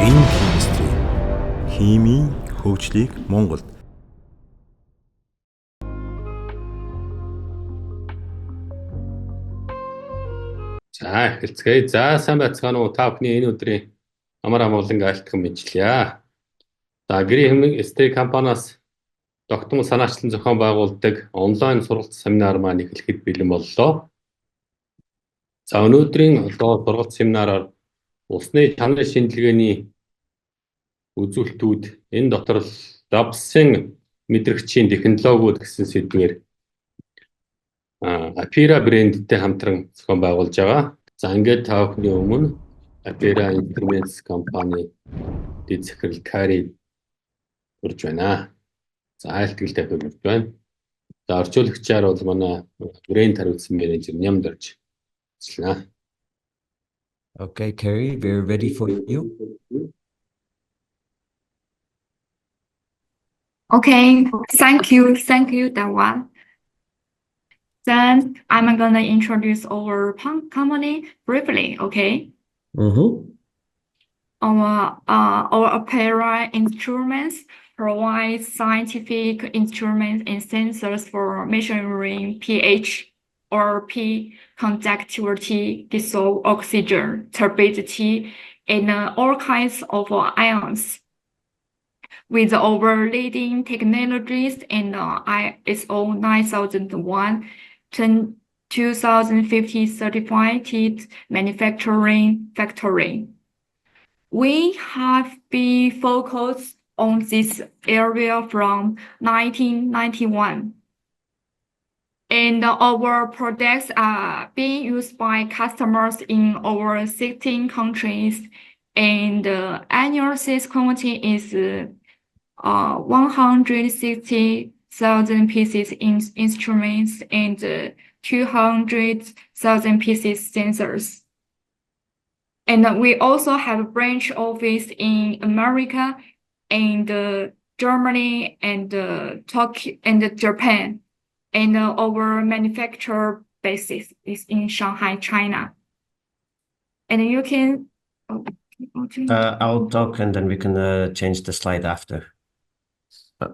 Green Chemistry. Химийн хөгжлийг Монголд. За эхэлцгээе. За сайн байцгаана уу? Та бүхний энэ өдрийн амар амгалан айлтган мэдлээ. За Green Chemistry компаниас тогтмол санаачлан зохион байгуулдаг онлайн сургалт семинар маань эхлэхэд бэлэн боллоо. За өнөөдрийн сургалт семинараар усны чанарын шинжилгээний үзүүлэлтүүд энэ дотор лабсын мэдрэгчийн технологиуд гэсэн сэдвээр Apera брэндтэй хамтран зохион байгуулж байгаа. За ингээд та бүхний өмнө Apera Instruments компани дэд захирал Кари урьж байна. За айлтгалтай хүрж байна. За орчуулагчаар бол манай брэнд хариуцсан менежер Нямдарч ажиллана. Okay, Carrie, we're ready for you. Okay, thank you, Dawan. Then I'm gonna introduce our company briefly, okay? Our Apera Instruments provides scientific instruments and sensors for measuring pH or P conductivity, dissolved oxygen, turbidity, and all kinds of ions. With our leading technologies and ISO 9001, 2050 certified manufacturing factory. We have been focused on this area from 1991. And our products are being used by customers in over 16 countries. And the annual sales quantity is 160,000 pieces in instruments and 200,000 pieces sensors. And we also have a branch office in America and Germany and Turkey and Japan. And our manufacturer basis is in Shanghai, China. And you can... I'll talk and then we can change the slide after.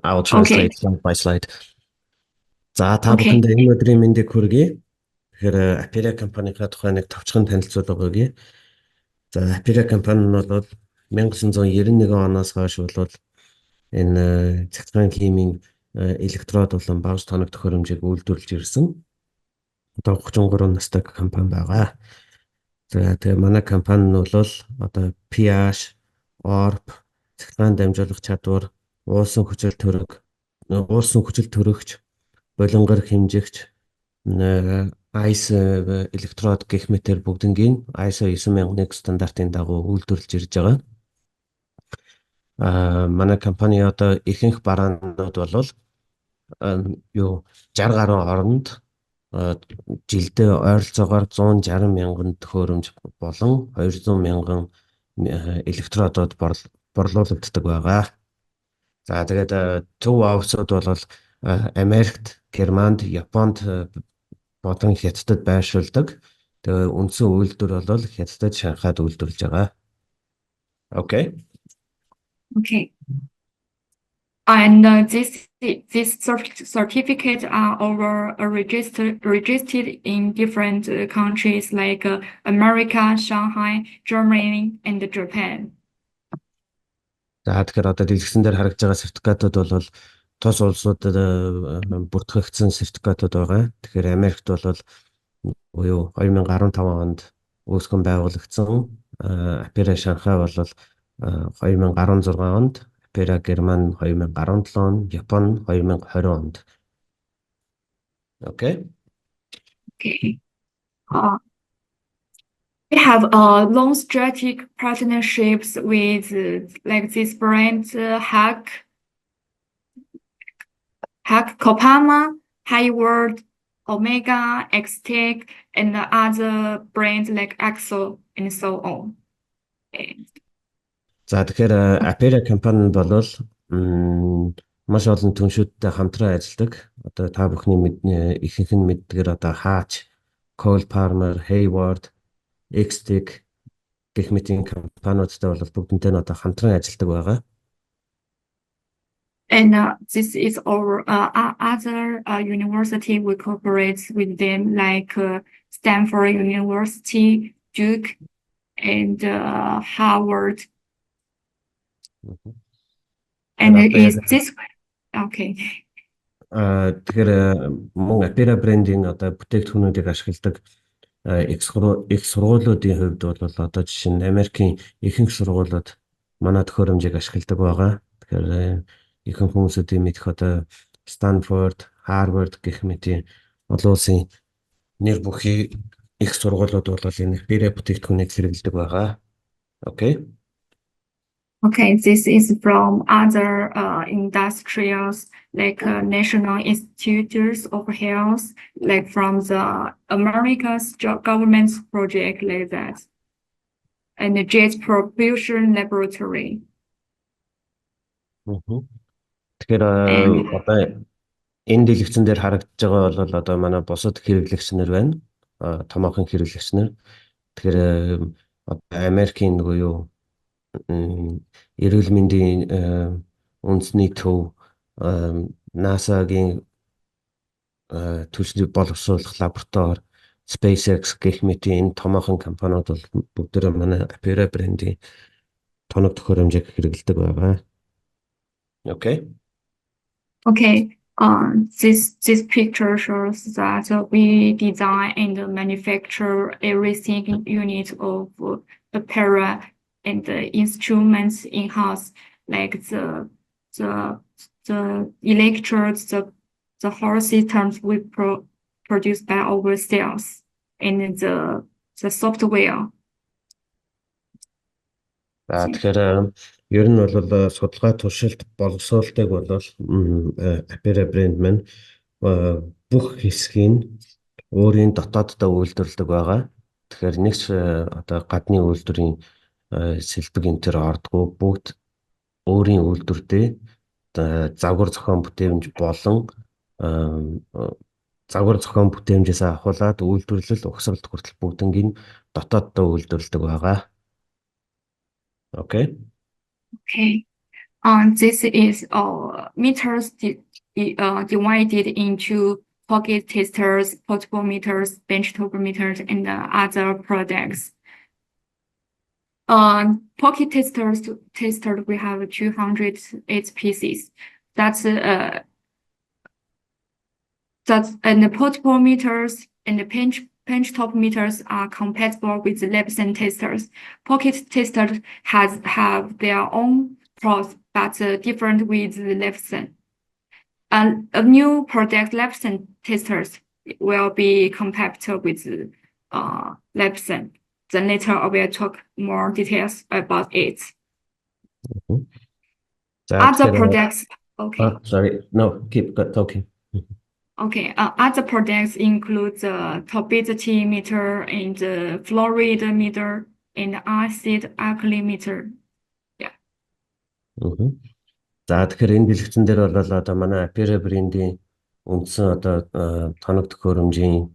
I'll translate slide by slide. За та бүхэнд энэ өдрийн мэндийг хүргэе. Тэгэхээр Apera компанийнхаа тухай нэг товчхон танилцуулга өгье. За Apera компани нь бол 1991 оноос хойш бол энэ цэцгийн химийн электрод болон багш тоног төхөөрөмжийг үйлдвэрлэж ирсэн. Одоо 33 настай компани байгаа. Тэгээ манай компани нь бол одоо pH, ORP, цэцгийн дамжуулах чадвар, уусан хүчил төрөгч, болонгор хэмжигч, ISO электрод гэх мэтэр бүгднгийн ISO 9001 стандартын дагуу үйлдвэрлэж ирж байгаа. Манай компани одоо ихэнх бараанууд бол 60 гаруй оронд жилдээ ойролцоогоор 160,000 төхөөрөмж болон 200,000 электродууд борлуулагддаг байгаа. За тэгээд төв офсууд бол Америкт, Германд, Японд болон Хятадд байршуулдаг. Тэгээ үндсэн үйлдвэр бол Хятадд, Шанхайд үйлдвэрлэж байгаа. Okay. And this certificate are registered in different countries like America, Shanghai, Germany, and Japan. За тэгэхээр одоо дэлгэцэн дээр харагдж байгаа сертификатууд бол тус улсуудад бүртгэгдсэн сертификатууд байгаа. Тэгэхээр Америкт бол 2015 онд үүсгэн байгуулагдсан. Apera Шанхай бол 2016 онд, Apera Герман 2017 он, Япон 2020 онд. Okay. We have long strategic partnerships with like this brand Hack, Copama, Hayward, Omega, Xtech, and other brands like Axo and so on. За тэгэхээр Apera компани бол маш олон түншүүдтэй хамтран ажилладаг. Одоо та бүхний ихэнх нь мэддгээр одоо Hatch, Cole Parmer, Hayward, Xtech, гэх мэтийн компаниудтай бол бүгднтэй нь одоо хамтран ажилладаг байгаа. And this is our other university we cooperate with them, like Stanford University, Duke, and Harvard. And is this okay? Тэгэхээр мөн Apera брендийн одоо бүтээгдэхүүнүүдийг ашигладаг их сургуулиудын хувьд бол одоо жишээ нь Америкийн ихэнх сургуулиуд манай төхөөрөмжийг ашигладаг байгаа. Тэгэхээр ихэнх хүмүүсүүдийн мэдэх одоо Stanford, Harvard гэх мэтийн олон улсын нэр бүхий их сургуулиуд бол энэ Apera бүтээгдэхүүнийг хэрэглэдэг байгаа. Okay. Okay, this is from other industrials like National Institutes of Health, like from the America's government's project like that, and the Jet Propulsion Laboratory. Тэгэхээр одоо энэ дэлгэцэн дээр харагдаж байгаа бол одоо манай бусад хэрэглэгч нар байна. Томоохон хэрэглэгч нар. Тэгэхээр одоо Америкийн нөгөө юу эрүүл мэндийн үндэсний төв NASA-гийн түлшний боловсруулах лаборатори SpaceX гэх мэтийн энэ томоохон компаниуд бол бүгдээрээ манай Apera брендийн тоног төхөөрөмжийг хэрэглэдэг байгаа. Okay. Okay. This picture shows that we design and manufacture every single unit of Apera and the instruments in-house, like the electrodes, the whole systems we produce by ourselves, and the software. Тэгэхээр ер нь бол судалгаа туршилт боловсруулалтыг бол Apera брэнд маань бүх хэсгийг өөрийн дотооддоо үйлдвэрлэдэг байгаа. Тэгэхээр нэг ч одоо гадны үйлдвэрийн сэлбэг энэ төр ордгоо бүгд өөрийн үйлдвэртэй загвар зохион бүтээмж болон загвар зохион бүтээмжээс ахуулаад үйлдвэрлэл угсралт хүртэл бүгднийг дотооддоо үйлдвэрлэдэг байгаа. Okay. Okay. This is meters divided into pocket testers, portable meters, benchtop meters, and other products. Pocket testers we have 208 pieces. And the portable meters and the benchtop meters are compatible with the LabSense testers. Pocket testers have their own pros, but different with the LabSense. A new product LabSense testers will be compatible with LabSense. Then later I will talk more details about it. Other products. Okay. Sorry. No, keep talking. Okay. Other products include the turbidity meter and the flow rate meter and acid alkali meter. Yeah. За тэгэхээр энэ дэлгэцэн дээр бол одоо манай Apera брендийн үндсэн одоо тоног төхөөрөмжийн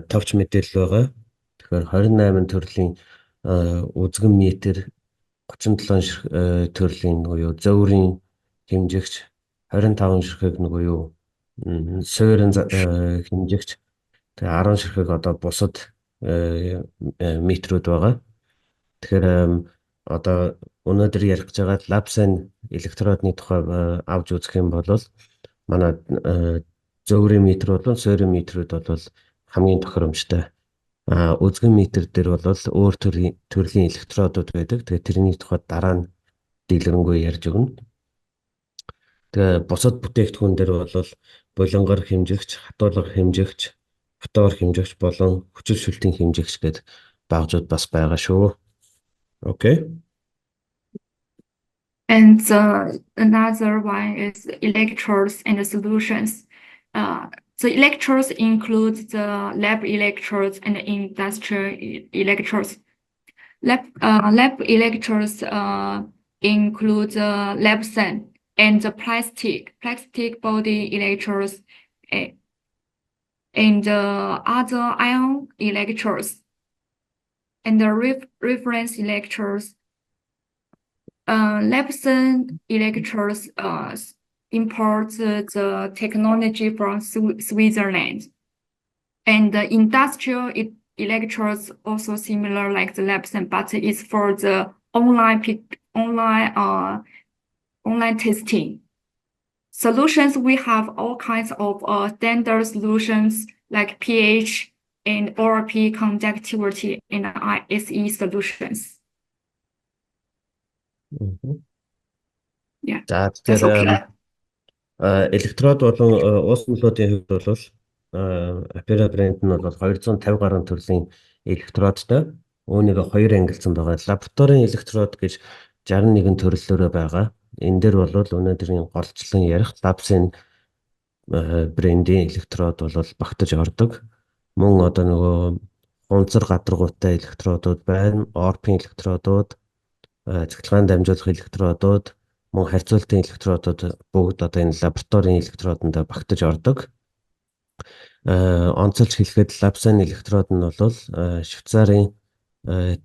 товч мэдээлэл байгаа. Тэгэхээр 28 төрлийн үзгэн метр, 37 төрлийн буюу зөөврийн хэмжигч, 25 ширхэг буюу суурин хэмжигч, тэгээ 10 ширхэг одоо бусад метрүүд байгаа. Тэгэхээр одоо өнөөдөр ярих гэж байгаа LabSense электродны тухай авч үзэх юм бол манай зөөврийн метр болон суурин метрүүд бол хамгийн тохиромжтой. Үзгэн метр дээр бол өөр төрлийн электродууд байдаг. Тэгээ тэрний тухай дараа нь дэлгэрэнгүй ярьж өгнө. Тэгээ бусад бүтээгдэхүүн дээр бол булангар хэмжигч, хатуулга хэмжигч, фотор хэмжигч болон хүчил шүлтийн хэмжигч гэдэг багжууд бас байгаа шүү. Okay. And another one is electrodes and solutions. The electrodes include the lab electrodes and industrial electrodes. Lab electrodes include the LabSense and the plastic body electrodes and other ion electrodes. and the reference electrodes. Lepson Electrodes imports the technology from Switzerland. And the industrial electrodes also similar like the Lepson, but it's for the online testing. Solutions, we have all kinds of standard solutions like pH and ORP conductivity and ISE solutions. Yeah, За that's тэгэхээр okay. электрод болон уус мөлөөдийн хувьд бол Apera брэнд нь бол 250 гаруй төрлийн электродтой үүнийг хоёр ангилсан байгаа. Лабораторийн электрод гэж 61 төрлөөрөө байгаа. Энэ дээр бол өнөөдрийн голчлон ярих Labs-ийн брендийн электрод бол багтаж ордог. Мөн одоо нөгөө хунцар гадаргуутай электродууд байна, ORP-ийн электродууд, цахилгаан дамжуулах электродууд, мөн харьцуултын электродууд бүгд одоо энэ лабораторийн электродонд багтаж ордог. Онцолж хэлэхэд Labs-ийн электрод нь бол Швейцарын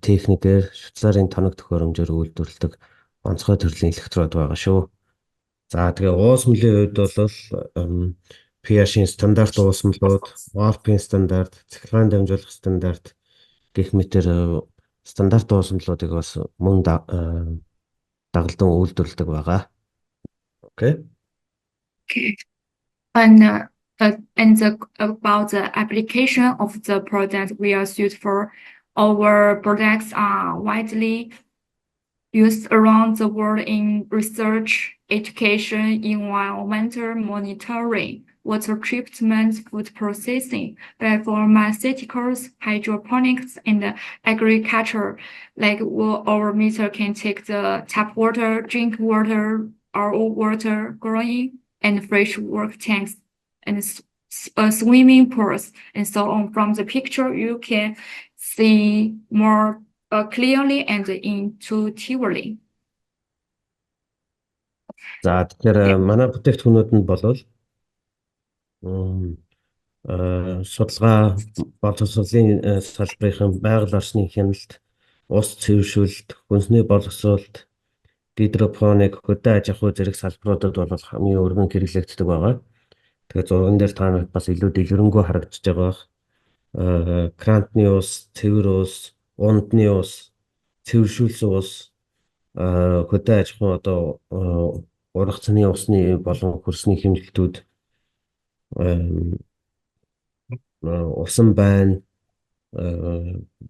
техникээр, Швейцарын тоног төхөөрөмжөөр үйлдвэрлэдэг онцгой төрлийн электрод байгаа шүү. За тэгээ уус мөлийн хувьд бол pH-ийн стандарт уус мөлүүд, ORP-ийн стандарт, цахилгаан дамжуулах стандарт гэх мэтэр стандарт уус мөлүүдийг бас мөн дагалдан үйлдвэрлэдэг байгаа. Okay. Okay. And about the application of the product we are suited for, our products are widely used around the world in research, education, environmental monitoring, water treatment, food processing, biopharmaceuticals, hydroponics, and agriculture. Like our meter can take the tap water, drink water, RO water, growing, and fresh water tanks, and swimming pools, and so on. From the picture, you can see more clearly and intuitively. За тэгэхээр манай бүтээгдэхүүнүүд нь бол судалгаа боловсролын салбарын байгаль орчны хяналт, ус цэвэршүүлэлт, хүнсний боловсролт, гидропоник, хөдөө аж ахуй зэрэг салбаруудад бол хамгийн өргөн хэрэглэгддэг байгаа. Тэгэхээр зурган дээр та нарт бас илүү дэлгэрэнгүй харагдаж байгаа. Крантны ус, цэвэр ус, ундны ус, цэвэршүүлсэн ус, хөдөө аж ахуй одоо урах цэний усны болон хөрсний хэмжлэлтүүд усан байна,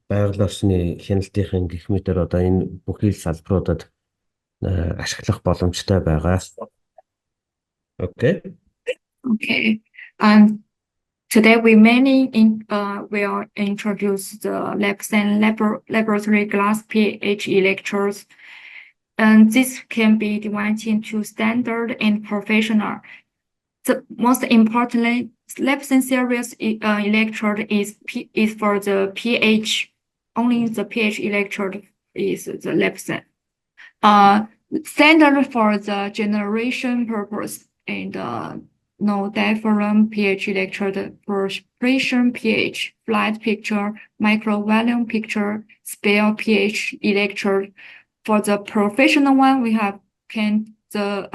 байгаль орчны хяналтын гэх мэтэр одоо энэ бүхий л салбаруудад ашиглах боломжтой байгаа. Okay. Okay. And today we mainly will introduce the Lepson laboratory glass pH electrodes. And this can be divided into standard and professional. The most importantly, Lepson series electrode is for the pH. Only the pH electrode is the Lepson. Standard for the generation purpose and no diaphragm pH electrode for pressure pH, flight picture, microvolume picture, spare pH electrode. For the professional one, we have the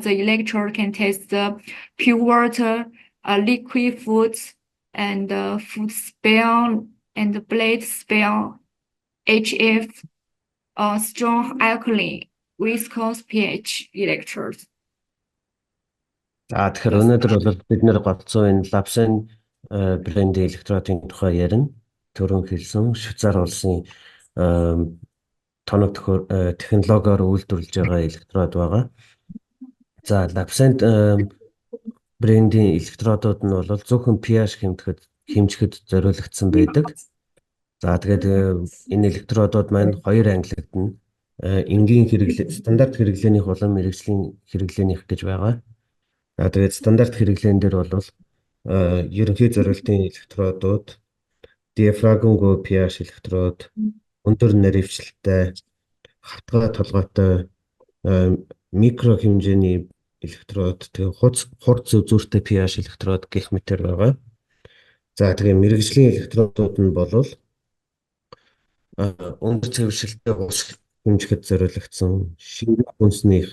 electrode can test the pure water, liquid foods, and food spare and blade spare, HF, strong alkaline, viscous pH electrodes. За тэгэхээр өнөөдөр бол бид нэр голцоо энэ Labs-ийн брендийн электродын тухай ярина. Түрүүн хэлсэн Швейцар улсын тоног технологиор үйлдвэрлэж байгаа электрод байгаа. За Labs-ийн брендийн электродууд нь бол зөвхөн pH хэмжихэд зориулагдсан байдаг. За тэгээд энэ электродууд маань хоёр ангилагдана. Энгийн хэрэглээ, стандарт хэрэглээнийх болон мэргэжлийн хэрэглээнийх гэж байгаа. За тэгээд стандарт хэрэглээн дээр бол ерөнхий зорилтын электродууд, диафрагмгүй pH электрод, өндөр наривчлалтай, хавтгай толгойтой, микро хэмжээний электрод, тэгээд хурд зөвзүүртэй pH электрод гэх мэтэр байгаа. За тэгээд мэргэжлийн электродууд нь бол өндөр цэвэршилтэй уус хэмжихэд зориулагдсан шинэ хүнсний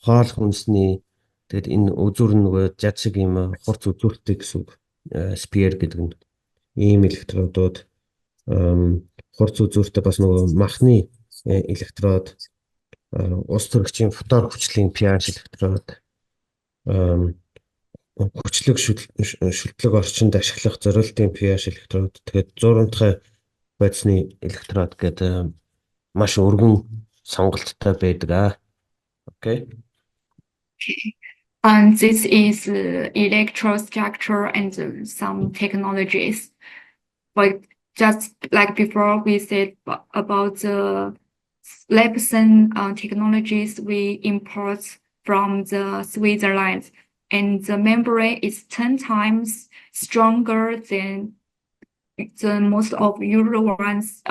хоол хүнсний тэгээд энэ үзүүр нь нөгөө жад шиг юм хурц үзүүртэй гэсэн үг. Спhere гэдэг нь ийм электродууд хурц үзүүртэй бас нөгөө махны электрод ус төрөгчийн фотон хүчлийн pH электрод хүчлэг шүтлэг орчинд ашиглах зориултын pH электрод тэгээд зурамтгай бодисны электрод гэдэг маш өргөн сонголттой байдаг. Okay. And this is electrostructure and some technologies. But just like before, we said about the Lepson technologies we import from the Switzerland, and the membrane is 10 times stronger than the most of usual ones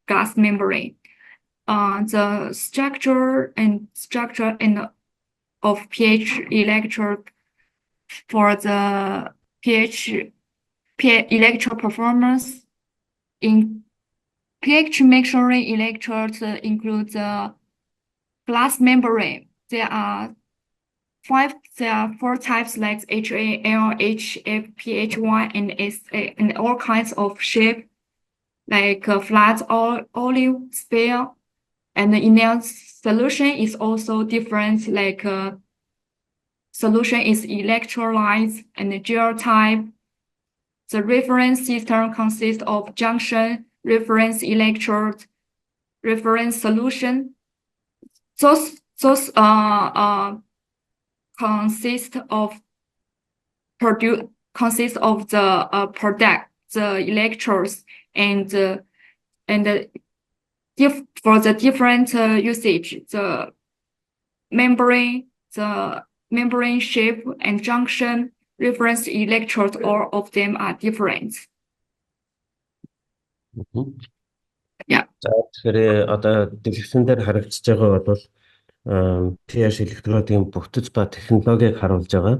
glass membrane. The structure and of pH electrode for the pH electrode performance in pH measuring electrodes include the glass membrane. There are 4 types like HA, L, HF, PH1, and SA, and all kinds of shape like flat or olive sphere. And in their solution is also different, like solution is electrolyte and gel type. The reference system consists of junction, reference electrode, reference solution. Those consist of the product, the electrodes, and for the different usage, the membrane shape and junction, reference electrode, all of them are different. Yeah. За тэгэхээр одоо дэлгэцэн дээр харагдаж байгаа бол pH электродын бүтэц ба технологиг харуулж байгаа.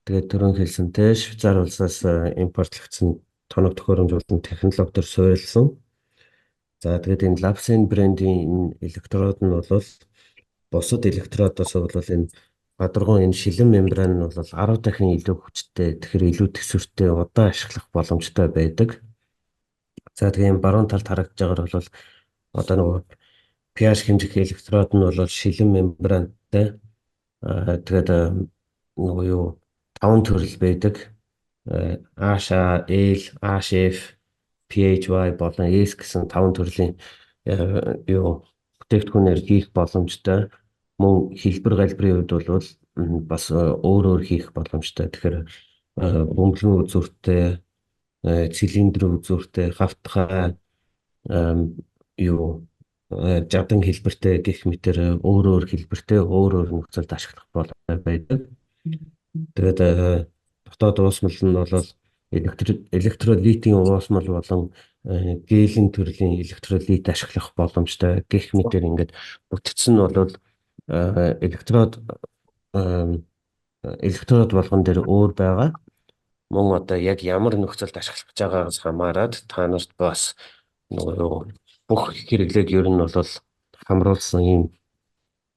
Тэгээд түрүүн хэлсэнтэй Швейцар улсаас импортлогдсон тоног төхөөрөмжүүлсэн технологи төр суурилсан. За тэгээд энэ Lepson брендийн электрод нь бол бусад электродоос бол энэ гадаргуун энэ шилэн мембран нь бол 10 дахин илүү хүчтэй, тэгэхээр илүү төсвөртэй удаан ашиглах боломжтой байдаг. За тэгээд баруун талд харагдж байгаа бол одоо нөгөө pH хэмжих электрод нь бол шилэн мембрантай. Тэгээд нөгөө юу 5 төрөл байдаг. HA, L, HF, PHY болон S гэсэн 5 төрлийн юу бүтээгдэхүүнээр хийх боломжтой. Мөн хэлбэр галбирын үед бол бас өөр хийх боломжтой. Тэгэхээр бөмбөлгөн үзүүртэй, цилиндр үзүүртэй, хавтгай юу жадан хэлбэртэй гэх мэтэр өөр хэлбэртэй өөр нөхцөлд ашиглах байдаг. Тэгээд дотоод уусмал нь бол электролитийн уусмал болон гелийн төрлийн электролит ашиглах боломжтой. Гэх мэтэр ингээд бүтцэн нь бол электрод болгон дээр өөр байгаа. Мөн одоо яг ямар нөхцөлд ашиглах гэж байгаагаас хамаарат та нарт бас нөгөө бүх хэрэглээг ер нь бол хамруулсан ийм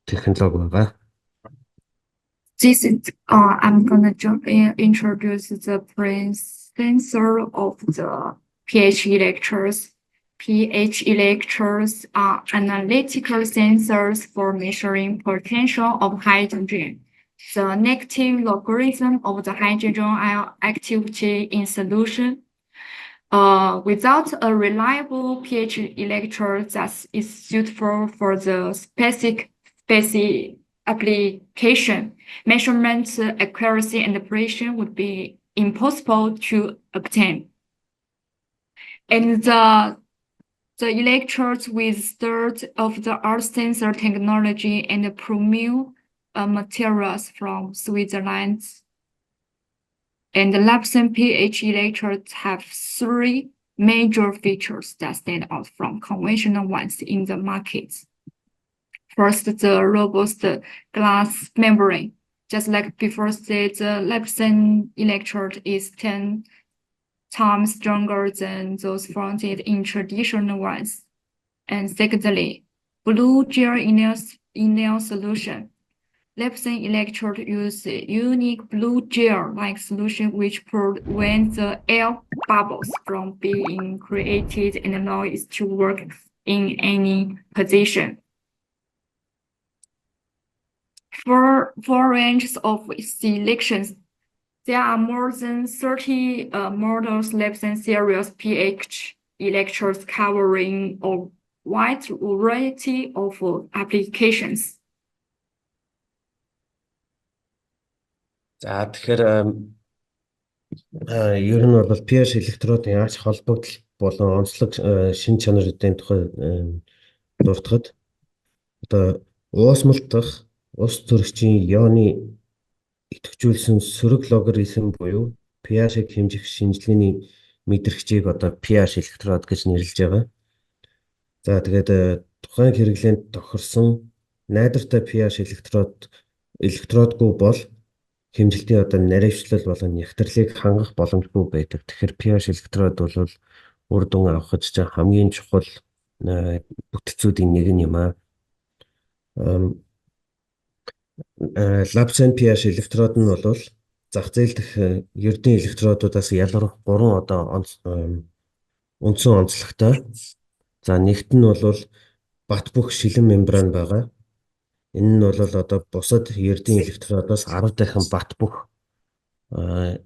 технологи байгаа. This is I'm gonna introduce the sensor of the pH electrodes. pH electrodes are analytical sensors for measuring potential of hydrogen, the negative logarithm of the hydrogen ion activity in solution. Without a reliable pH electrode that is suitable for the specific application, measurement accuracy and precision would be impossible to obtain. And the electrodes with state-of-the-art sensor technology and premium materials from Switzerland. And the Lepson pH electrodes have 3 major features that stand out from conventional ones in the market. First, the robust glass membrane. Just like before said, the Lepson electrode is 10 times stronger than those found in traditional ones. And secondly, blue gel inert solution. Lepson electrode use a unique blue gel-like solution which prevents the air bubbles from being created and allow it to work in any position. For ranges of selections, there are more than 30 models Lepson series pH electrodes covering a wide variety of applications. За тэгэхээр ер нь бол pH электродын ач холбогдол болон онцлог шин чанарын тухай дуртахад одоо уусмалдах ус төрөгчийн ионы идэвхжүүлсэн сөрөг логарифм буюу pH-ийг хэмжих шинжилгээний мэдрэгчийг одоо pH электрод гэж нэрлэж байгаа. За тэгээд тухайн хэрэглээнд тохирсон найдвартай pH электродгүй бол хэмжилтийн одоо наривчлал болон нягтралыг хангах боломжгүй байдаг. Тэгэхээр pH электрод бол үр дүн авахд чинь хамгийн чухал бүтцүүдийн нэг нь юм аа. Lepson pH электрод нь бол зах зээл дэх ердийн электродуудаас ялгарх 3 одоо үндсэн онцлогтой. За нэгт нь бол бат бөх шилэн мембран байгаа. Энэ нь бол одоо бусад ердийн электродоос 10 дахин бат бөх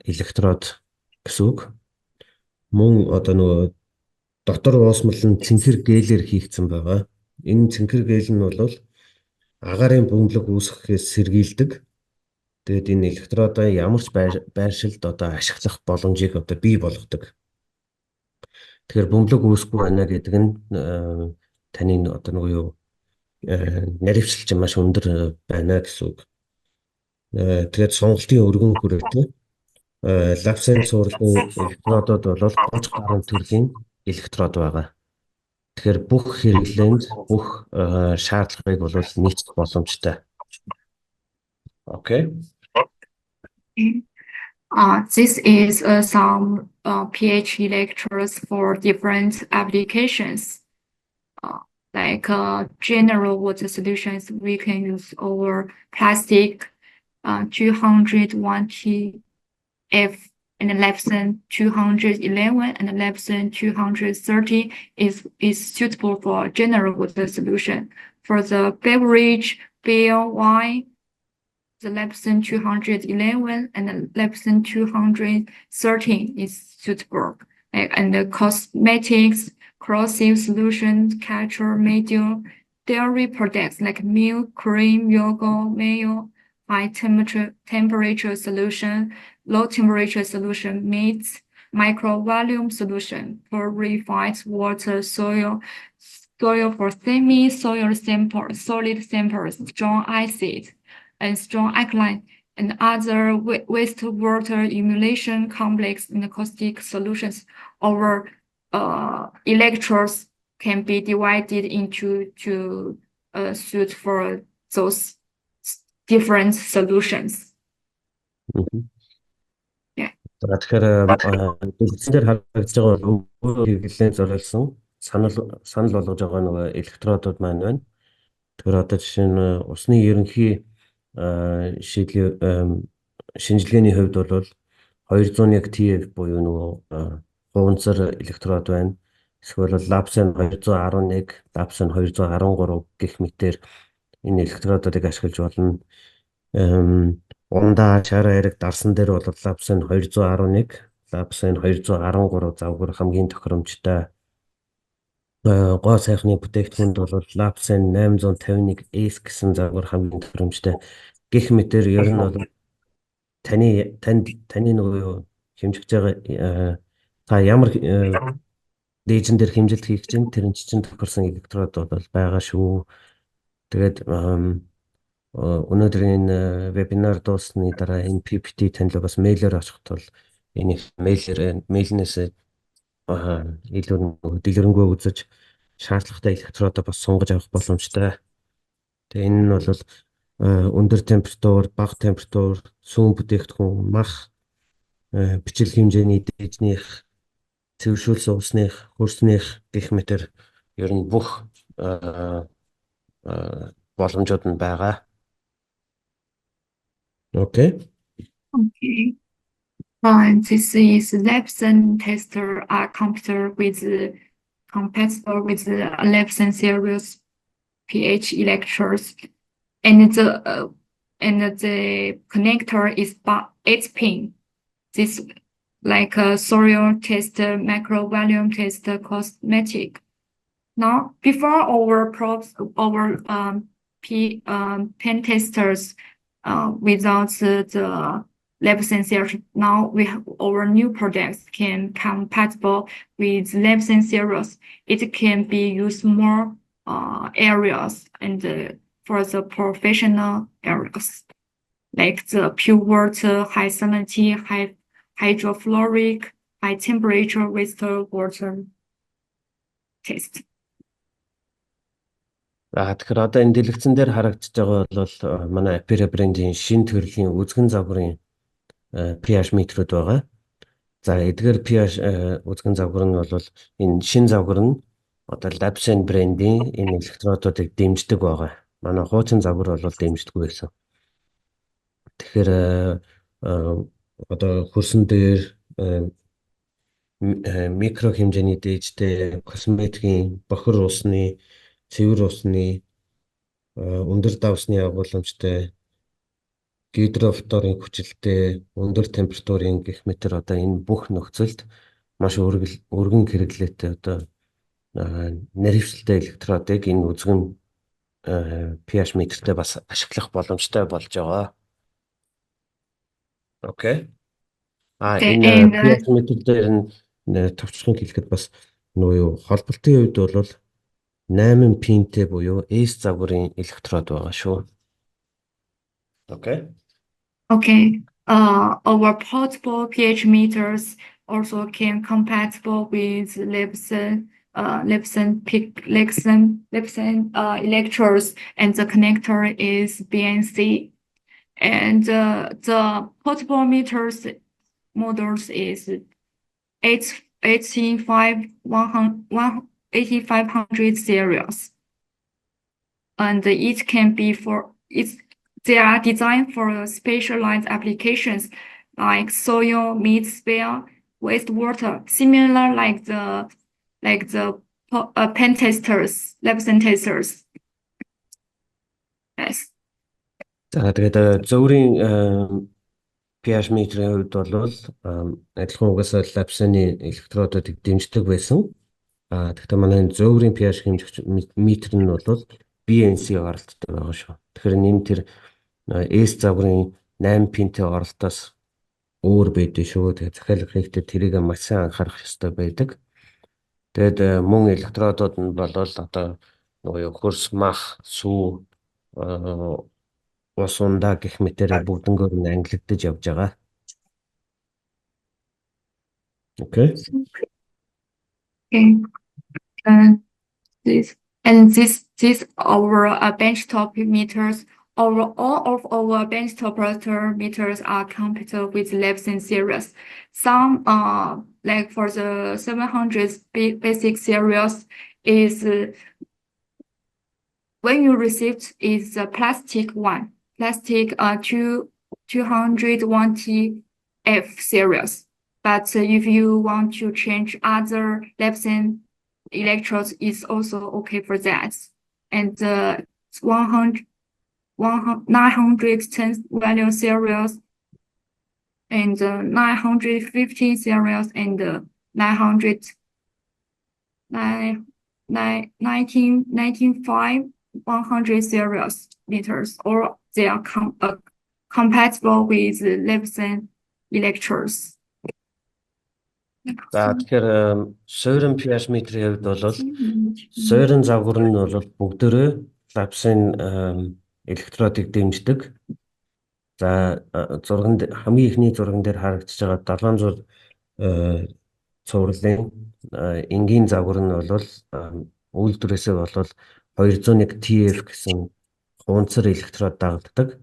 электрод гэсэн үг. Мөн одоо нөгөө дотор уусмал нь цэнхэр гээлээр хийгдсэн байгаа. Энэ цэнхэр гээл нь бол агаарын бөмбөлөг үүсгэхээс сэргийлдэг. Тэгээд энэ электродоо ямар ч байршилд одоо ашиглах боломжийг одоо бий болгодог. Тэгэхээр бөмбөлөг үүсэхгүй байна гэдэг нь таны одоо нөгөө юу наривчлалч маш өндөр байна гэсэн үг. Тэгээд сонголтын өргөн хүрээтэй Lepson цуурлын электродод бол 30 гаруй төрлийн электрод байгаа. Тэгэхээр бүх хэрэглээнд бүх шаардлагыг бол нийцэх боломжтой. Okay. This is some pH electrodes for different applications. Like general water solutions, we can use our plastic 220F and Lepson 211 and Lepson 230 is suitable for general water solution. For the beverage, beer, wine, the Lepson 211 and the Lepson 213 is suitable. And the cosmetics, corrosive solutions, catcher, media, dairy products like milk, cream, yogurt, mayo, high temperature solution, low temperature solution, meats, micro volume solution, purified water, soil for semi-soil samples, solid samples, strong acid, and strong alkaline, and other wastewater emulsion complex and caustic solutions. Our electrodes can be divided into suit for those different solutions. Yeah. Тэгэхээр дэлгэцэн дээр харагдаж байгаа өөр хэрэглэн зориулсан санал болгож байгаа нөгөө электродууд маань байна. Тэгэхээр одоо жишээ нь усны ерөнхий шинжилгээний хувьд бол 201 TF буюу нөгөө хуванцар электрод байна. Эсвэл Lepson 211, Lepson 213 гэх мэтээр энэ электродуудыг ашиглаж болно. Ундаа чараа яриг дарсан дээр бол Lepson 211, Lepson 213 завгар хамгийн тохиромжтой. Гоо сайхны бүтээгдэхүүнд бол Lepson 851S гэсэн завгар хамгийн тохиромжтой. Гэх мэтээр ер нь бол таны нөгөө хэмжиж байгаа та ямар дээжин дээр хэмжилт хийх чинь тэр чинь тохирсон электрод бол байгаа шүү. Тэгээд өнөөдрийн энэ вебинар дуусны дараа энэ PPT танил бас мэйлээр очихт бол энэ мэйлнээс илүү дэлгэрэнгүй үзэж шаардлагатай электродоо бас сунгаж авах боломжтой. Тэгээ энэ нь бол өндөр температур, бага температур, сүүн бүтээгдэхүүн, мах, бичил хэмжээний дээжнийх цэвэршүүлсэн усных, хөрсных гэх мэтэр ер нь бүх боломжууд нь байгаа. Okay. Okay. This is Lepson tester computer compatible with the Lepson series pH electrodes, and the connector is 8 pin. This like a soil test, macro volume test, cosmetic. Now, before our pen testers, without the lab sensor, now we have our new products can compatible with lab sensors. It can be used more areas and for the professional areas, like the pure water, high salinity, high hydrofluoric, high temperature wastewater test. Тэгэхээр одоо энэ дэлгэцэн дээр харагдаж байгаа бол манай Aperia брендийн шинэ төрлийн үзгэн загварын pH метрүүд байгаа. За эдгээр pH үзгэн загвар нь бол энэ шинэ загвар нь одоо Lepson брендийн энэ электродуудыг дэмждэг байгаа. Манай хуучин загвар бол дэмждэггүй байсан. Тэгэхээр одоо хөрсөн дээр микро хэмжээний дээжтэй косметикийн бохир усны, цэвэр усны, өндөр давсны агуулмжтай, гидрофторын хүчилтэй, өндөр температурын гэх мэтэр одоо энэ бүх нөхцөлд маш өргөн хэрэглээтэй одоо нэрвэлтэй электродыг энэ үзгэн pH метртэй бас ашиглах боломжтой болж байгаа. Окей. Энэ pH метр дээр нь товчхон хэлэхэд бас нөгөө холболтын үед бол 8 пинтэй буюу S загварын электрод байгаа шүү. Okay. Okay. Our portable pH meters also can compatible with Lepson electrodes, and the connector is BNC. And the portable meters models is 8500 series, and it can be they are designed for specialized applications like soil, meat spare, wastewater, similar like the pen testers, Lepson testers. Yes. За тэгээд зөвөрийн pH метрийн хувьд бол адилхан угаасаа Lepson-ы электродуудыг дэмждэг байсан. Тэгэхдээ манай зөвөрийн pH хэмжигч метр нь бол BNC оролттой байгаа шүү. Тэгэхээр энэ тэр S загварын 8 пинтэй оролтоос өөр байдаг шүү. Тэгээд захиалга хийхдээ тэрийг маш сайн анхаарах ёстой байдаг. Тэгээд мөн электродууд нь бол одоо нөгөө хөрс мах, сүү, ус ундаа гэх мэтээр бүгднгөөр нь ангилагдаж явж байгаа. Okay. This our benchtop meters. All of our benchtop meters are compatible with Lepson series. Some like for the 700 basic series is when you received is the plastic one, plastic 220F series. But if you want to change other Lepson electrodes, is also okay for that. And 910 value series and 915 series and 100 series meters, or they are compatible with Lepson electrodes. За тэгэхээр суурин pH метрийн хувьд бол суурин загвар нь бол бүгдээрээ Lepson электродыг дэмждэг. За хамгийн ихний зурган дээр харагдаж байгаа 700 цувралын энгийн загвар нь бол үйлдвэрээсээ бол 201 TF гэсэн хунцар электрод дагдаг.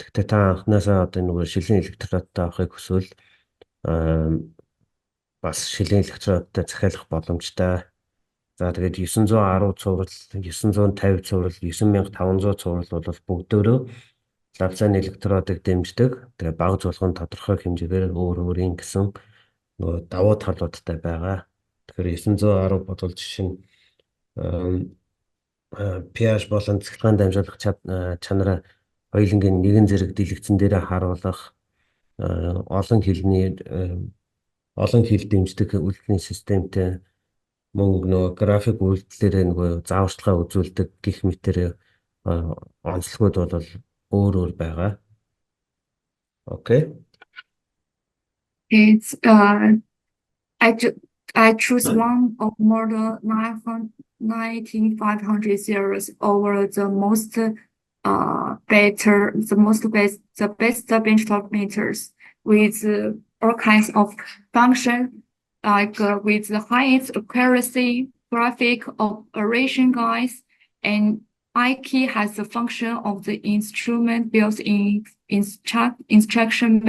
Тэгэхдээ та анхнаасаа одоо нөгөө шилийн электродтай авахыг хүсвэл бас шилийн электродтой захиалах боломжтой. За тэгээд 910 цуврал, 950 цуврал, 9500 цуврал бол бүгдөө лавзаны электродыг дэмждэг. Тэгээд баг зулгын тодорхой хэмжээгээр өөр өөрийн гэсэн нөгөө давуу талуудтай байгаа. Тэгэхээр 910 бодвол жишээ нь pH болон цэцлэгаан дамжуулах чанараа хоёулангийн нэгэн зэрэг дэлгэцэн дээрээ харуулах олон хил дэмждэг үйлдвэрийн системтэй мөн нөгөө график үйлдэлээр нөгөө зааварчилгаа үзүүлдэг гэх мэтэр онцлогуд бол өөр байгаа. Okay. It's I choose one of more than 9500 series over the best benchtop meters with all kinds of functions, like with the highest accuracy, graphic operation guides, and iKey has the function of the instrument built-in instruction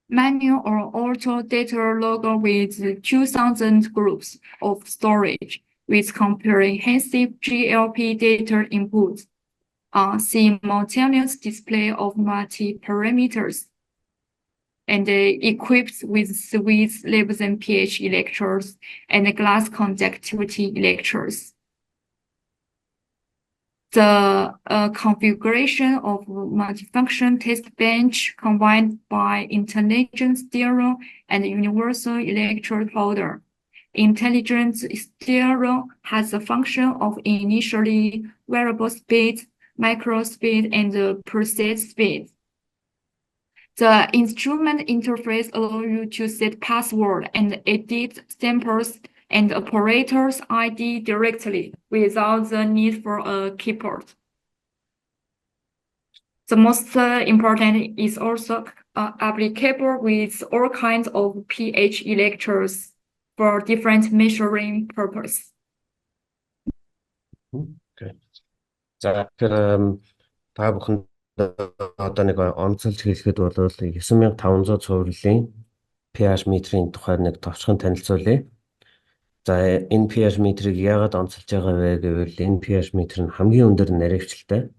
manual or auto data logger with 2,000 groups of storage with comprehensive GLP data input, simultaneous display of multi-parameters, and equipped with Swiss Leibniz pH electrodes and glass conductivity electrodes. The configuration of multifunction test bench combined by intelligent stereo and universal electrode holder. Intelligent stereo has the function of initially variable speed, micro speed, and process speed. The instrument interface allows you to set password and edit samples and operator's ID directly without the need for a keyboard. The most important is also applicable with all kinds of pH electrodes for different measuring purpose. Okay. За тэгэхээр та бүхэнд одоо нэг онцолж хэлэхэд бол 9500 цувралын pH метрийн тухай нэг товчхон танилцуулъя. За энэ pH метрийг яагаад онцолж байгаа вэ гэвэл энэ pH метр нь хамгийн өндөр наривчлалтай.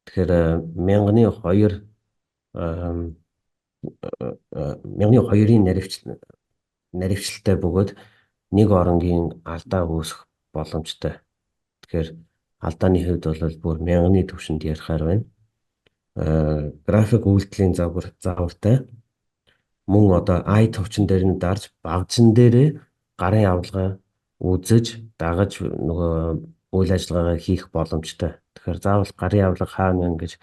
Тэгэхээр 1002-ийн наривчлалтай бөгөөд нэг оронгийн алдаа үүсэх боломжтой. Тэгэхээр алдааны хувьд бол бүр 1000-ны түвшинд ярихаар байна. График үйлдлийн загвартай мөн одоо I төвчин дээр нь дарж багжин дээрээ гарын авалгаа үзэж дагаж нөгөө үйл ажиллагаагаа хийх боломжтой. Тэгэхээр заавал гарын авалга хаана вэ гэж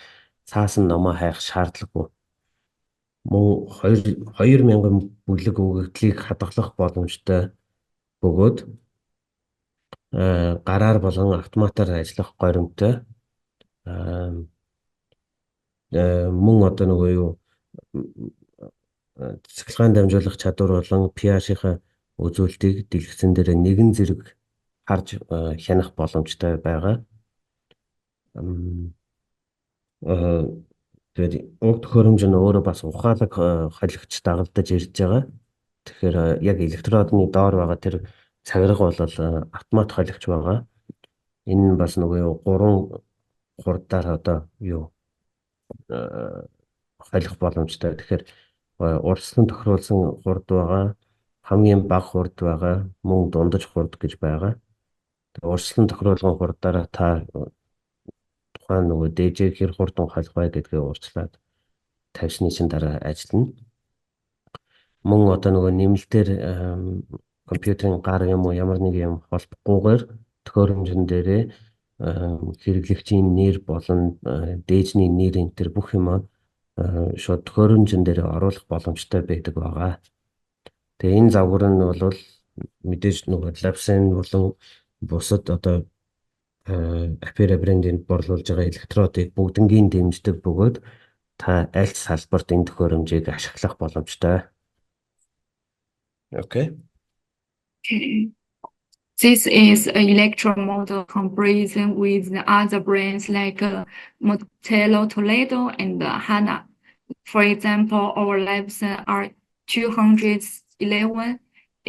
цаасан номоо хайх шаардлагагүй. Мөн 2000 бүлэг өгөгдлийг хадгалах боломжтой бөгөөд гараар болон автоматар ажиллах горимтой. Мөн одоо нөгөө юу цэцлэгаан дамжуулах чадвар болон pH-ийн үзүүлэлтийг дэлгэцэн дээр нэгэн зэрэг харж хянах боломжтой байгаа. Тэгээд уг төхөөрөмж нь өөрөө бас ухаалаг холигч дагалдаж ирж байгаа. Тэгэхээр яг электродны доор байгаа тэр цагирга бол автомат холигч байгаа. Энэ нь бас нөгөө юу 3 хурдаар одоо юу холих боломжтой. Тэгэхээр урьдчилан тохируулсан хурд байгаа, хамгийн бага хурд байгаа, мөн дундаж хурд гэж байгаа. Тэгээ урьдчилан тохируулгын хурдаараа та тухайн нөгөө дээжээ хэр хурдан холих вэ гэдгээ урьдчилаад тавьсны чинь дараа ажиллана. Мөн одоо нөгөө нэмэлтээр компьютерийн гар юм уу ямар нэг юм холбохгүйгээр төхөөрөмжн дээрээ хэрэглэгчийн нэр болон дээжний нэр энэ төр бүх юм шууд төхөөрөмжн дээр оруулах боломжтой байдаг байгаа. Тэгээ энэ загвар нь бол мэдээж нөгөө лапсын болон бусад одоо Apera брэндийн борлуулж байгаа электродыг бүгднгийн дэмждэг бөгөөд та аль салбарт энэ төхөөрөмжийг ашиглах боломжтой. Okay. This is an electro model comparison with the other brands like Motello Toledo and Hana. For example, our labs are 211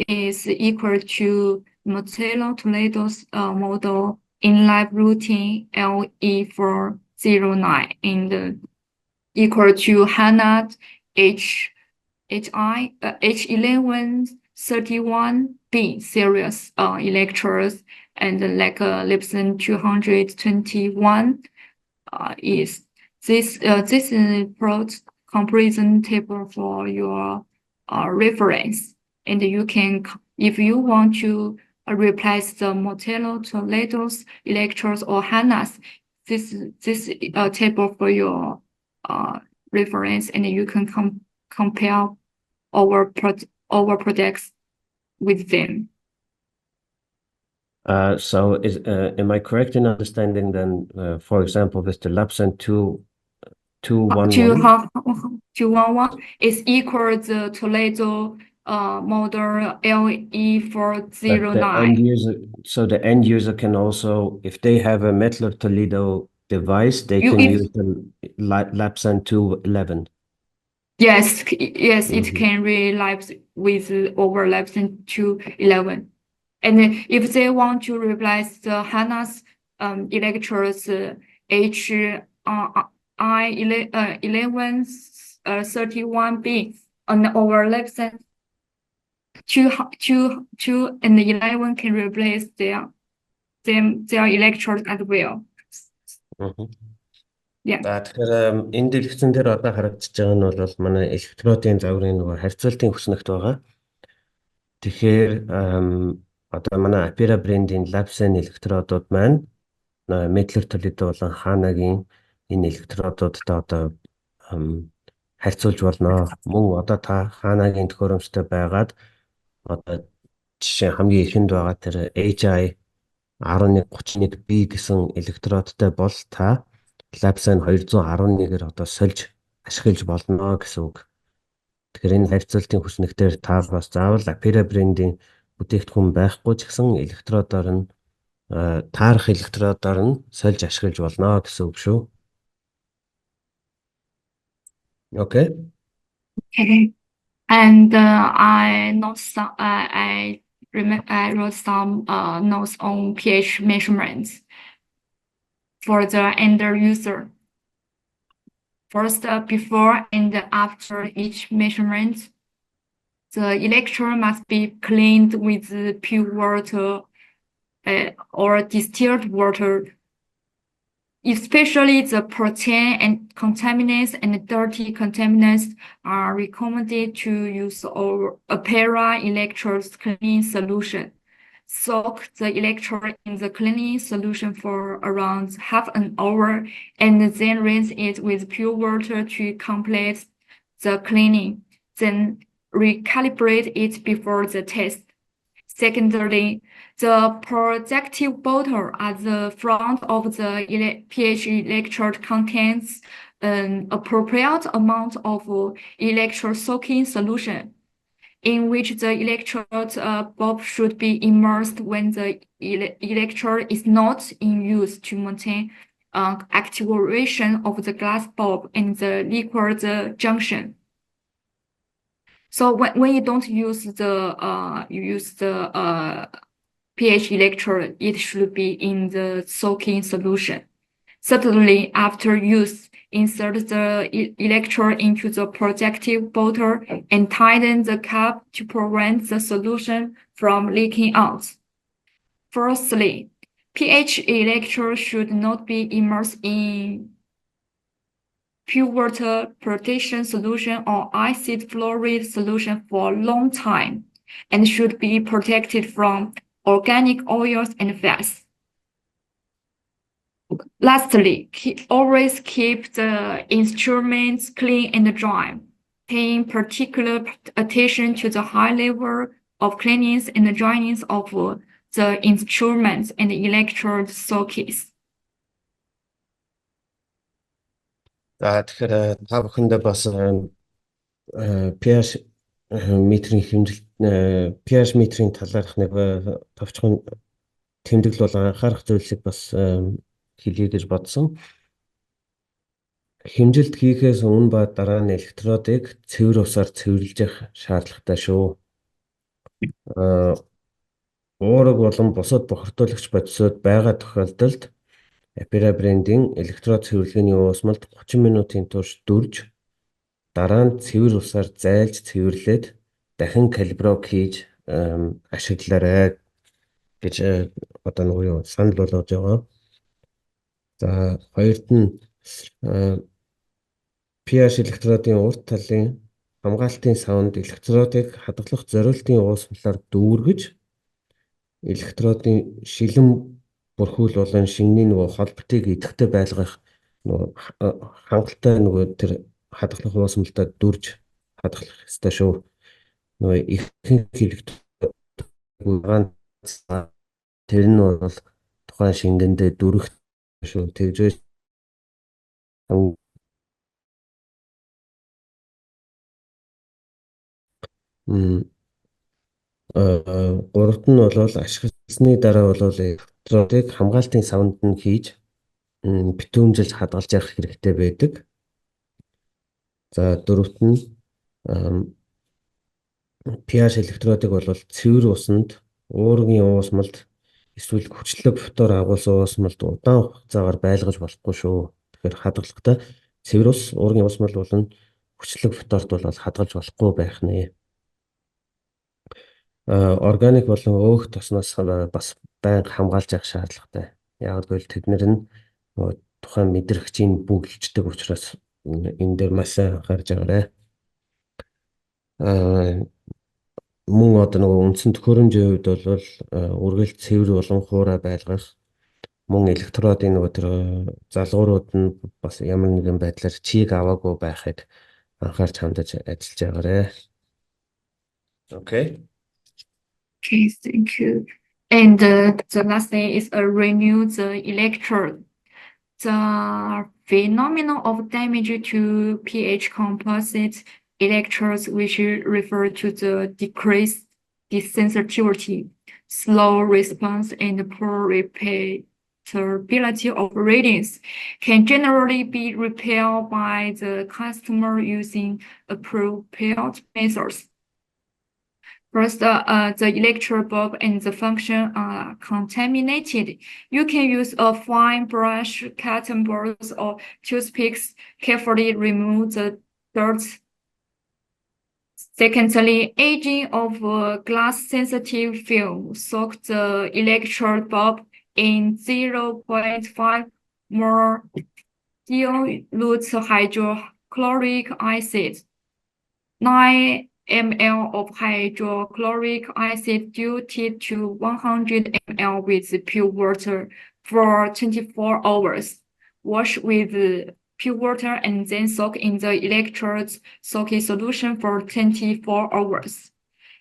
is equal to Motello Toledo's model in lab routine LE409 and equal to Hanat H1131B series electrodes and like Lipson 221 is this is plot comparison table for your reference, and you can, if you want to replace the Motello Toledo's electrodes or Hanas, this table for your reference, and you can compare our products with them. So am I correct in understanding then, for example, with the Lapsan 211 is equal to Toledo model LE409. So the end user can also, if they have a Mettler Toledo device, they can use the Lapsan 211. Yes, it can relive with over Lapsan 211. And if they want to replace the Hanas electrodes HI1131B and over Lapsan 2 and 11 can replace their electrodes as well. Yeah. Тэгэхээр энэ дэлгэцэн дээр одоо харагдаж байгаа нь бол манай электродын загварын нөгөө харьцуултын хүснэгт байгаа. Тэгэхээр одоо манай Apera брендийн Lapsan электродууд маань Mettler Toledo болон Hanaгийн энэ электродуудтай одоо харьцуулж болно. Мөн одоо та Hanaгийн төхөөрөмжтэй байгаад одоо жишээ хамгийн ихэнд байгаа тэр HI 1131B гэсэн электродтай бол та Lapsan 211-ээр одоо сольж ашиглаж болно гэсэн үг. Тэгэхээр энэ харьцуултын хүснэгтээр та бас заавал Apera брендийн бүтээгдэхүүн байхгүй ч гэсэн электродоор нь таарах электродоор нь сольж ашиглаж болно гэсэн үг шүү. Okay. And I wrote some notes on pH measurements for the end user. First, before and after each measurement, the electrode must be cleaned with pure water or distilled water. Especially the protein and contaminants and dirty contaminants are recommended to use Apera electrodes cleaning solution. Soak the electrode in the cleaning solution for around half an hour and then rinse it with pure water to complete the cleaning. Then recalibrate it before the test. Secondly, the protective bottle at the front of the pH electrode contains an appropriate amount of electrode soaking solution, in which the electrode bulb should be immersed when the electrode is not in use to maintain activation of the glass bulb and the liquid junction. So when you don't use the pH electrode, it should be in the soaking solution. Thirdly, after use, insert the electrode into the protective bottle and tighten the cap to prevent the solution from leaking out. Firstly, pH electrode should not be immersed in pure water protection solution or acid fluoride solution for a long time and should be protected from organic oils and fats. Lastly, always keep the instruments clean and dry, paying particular attention to the high level of cleanliness and dryness of the instruments and electrode sockets. Тэгэхээр та бүхэндээ бас pH метрийн хэмжил pH метрийн талаарх нэг товчхон тэмдэглэл бол анхаарах зүйлсийг бас хэлье гэж бодсон. хэмжилт хийхээс өмнө ба дараа нь электродыг цэвэр усаар цэвэрлэж явах шаардлагатай шүү. Уураг болон бусад бохирдуулагч бодисууд байгаа тохиолдолд апирабрендийн электрод цэвэрлэгээний уусмалд 30 минутын турш дүрж, дараа нь цэвэр усаар зайлж цэвэрлээд дахин калиброк хийж ашиглаарай гэж одоо нөгөө юу санал болгож байгаа. За хоёрт нь pH электродын урт талын хамгаалтын савнд электродыг хадгалах зориултын уусмалаар дүүргэж, электродын шилэн бүрхүүл болон шингэний нөгөө холботыг идэвхтэй байлгах нөгөө хангалттай нөгөө тэр хадгалах уусмалтай дүрж хадгалах ёстой шүү. Нөгөө ихэнх электрод тэр нь бол тухайн шингэндээ дүрэх шүү. Тэгжээс гуравт нь бол ашигласны дараа бол электродыг хамгаалтын савнд нь хийж битүүмжилж хадгалж явах хэрэгтэй байдаг. За дөрөвт нь pH электродыг бол цэвэр усанд уургийн уусмалд эсвэл хүчлэг фтор агуулсан уусмалд удаан хугацаагаар байлгаж болохгүй шүү. Тэгэхээр хадгалахдаа цэвэр ус, уургийн уусмал болон хүчлэг фторт бол хадгалж болохгүй байх нэ. Органик болон өөх тосноос бас байнга хамгаалж явах шаардлагатай. Яг гэвэл тэднэр нь тухайн мэдрэгчийн бүгэлждэг учраас энэ дээр маш сайн анхаарч байгаарай. Мөн одоо нөгөө үндсэн төхөөрөмжийн хувьд бол үргэлж цэвэр болон хуурай байлгах, мөн электродын нөгөө тэр залгуурууд нь бас ямар нэгэн байдлаар чийг аваагүй байхыг анхаарч хандаж ажиллаж байгаарай. Okay. Okay, thank you. And the last thing is renew the electrode. The phenomenon of damage to pH composite electrodes, which refer to the decreased sensitivity, slow response, and poor repeatability of readings, can generally be repaired by the customer using appropriate methods. First, the electrode bulb and the function are contaminated. You can use a fine brush, cotton balls, or toothpicks. Carefully remove the dirt. Secondly, aging of glass-sensitive film. Soak the electrode bulb in 0.5 more dilute hydrochloric acid. 9 ml of hydrochloric acid diluted to 100 ml with pure water for 24 hours. Wash with pure water and then soak in the electrodes soaking solution for 24 hours.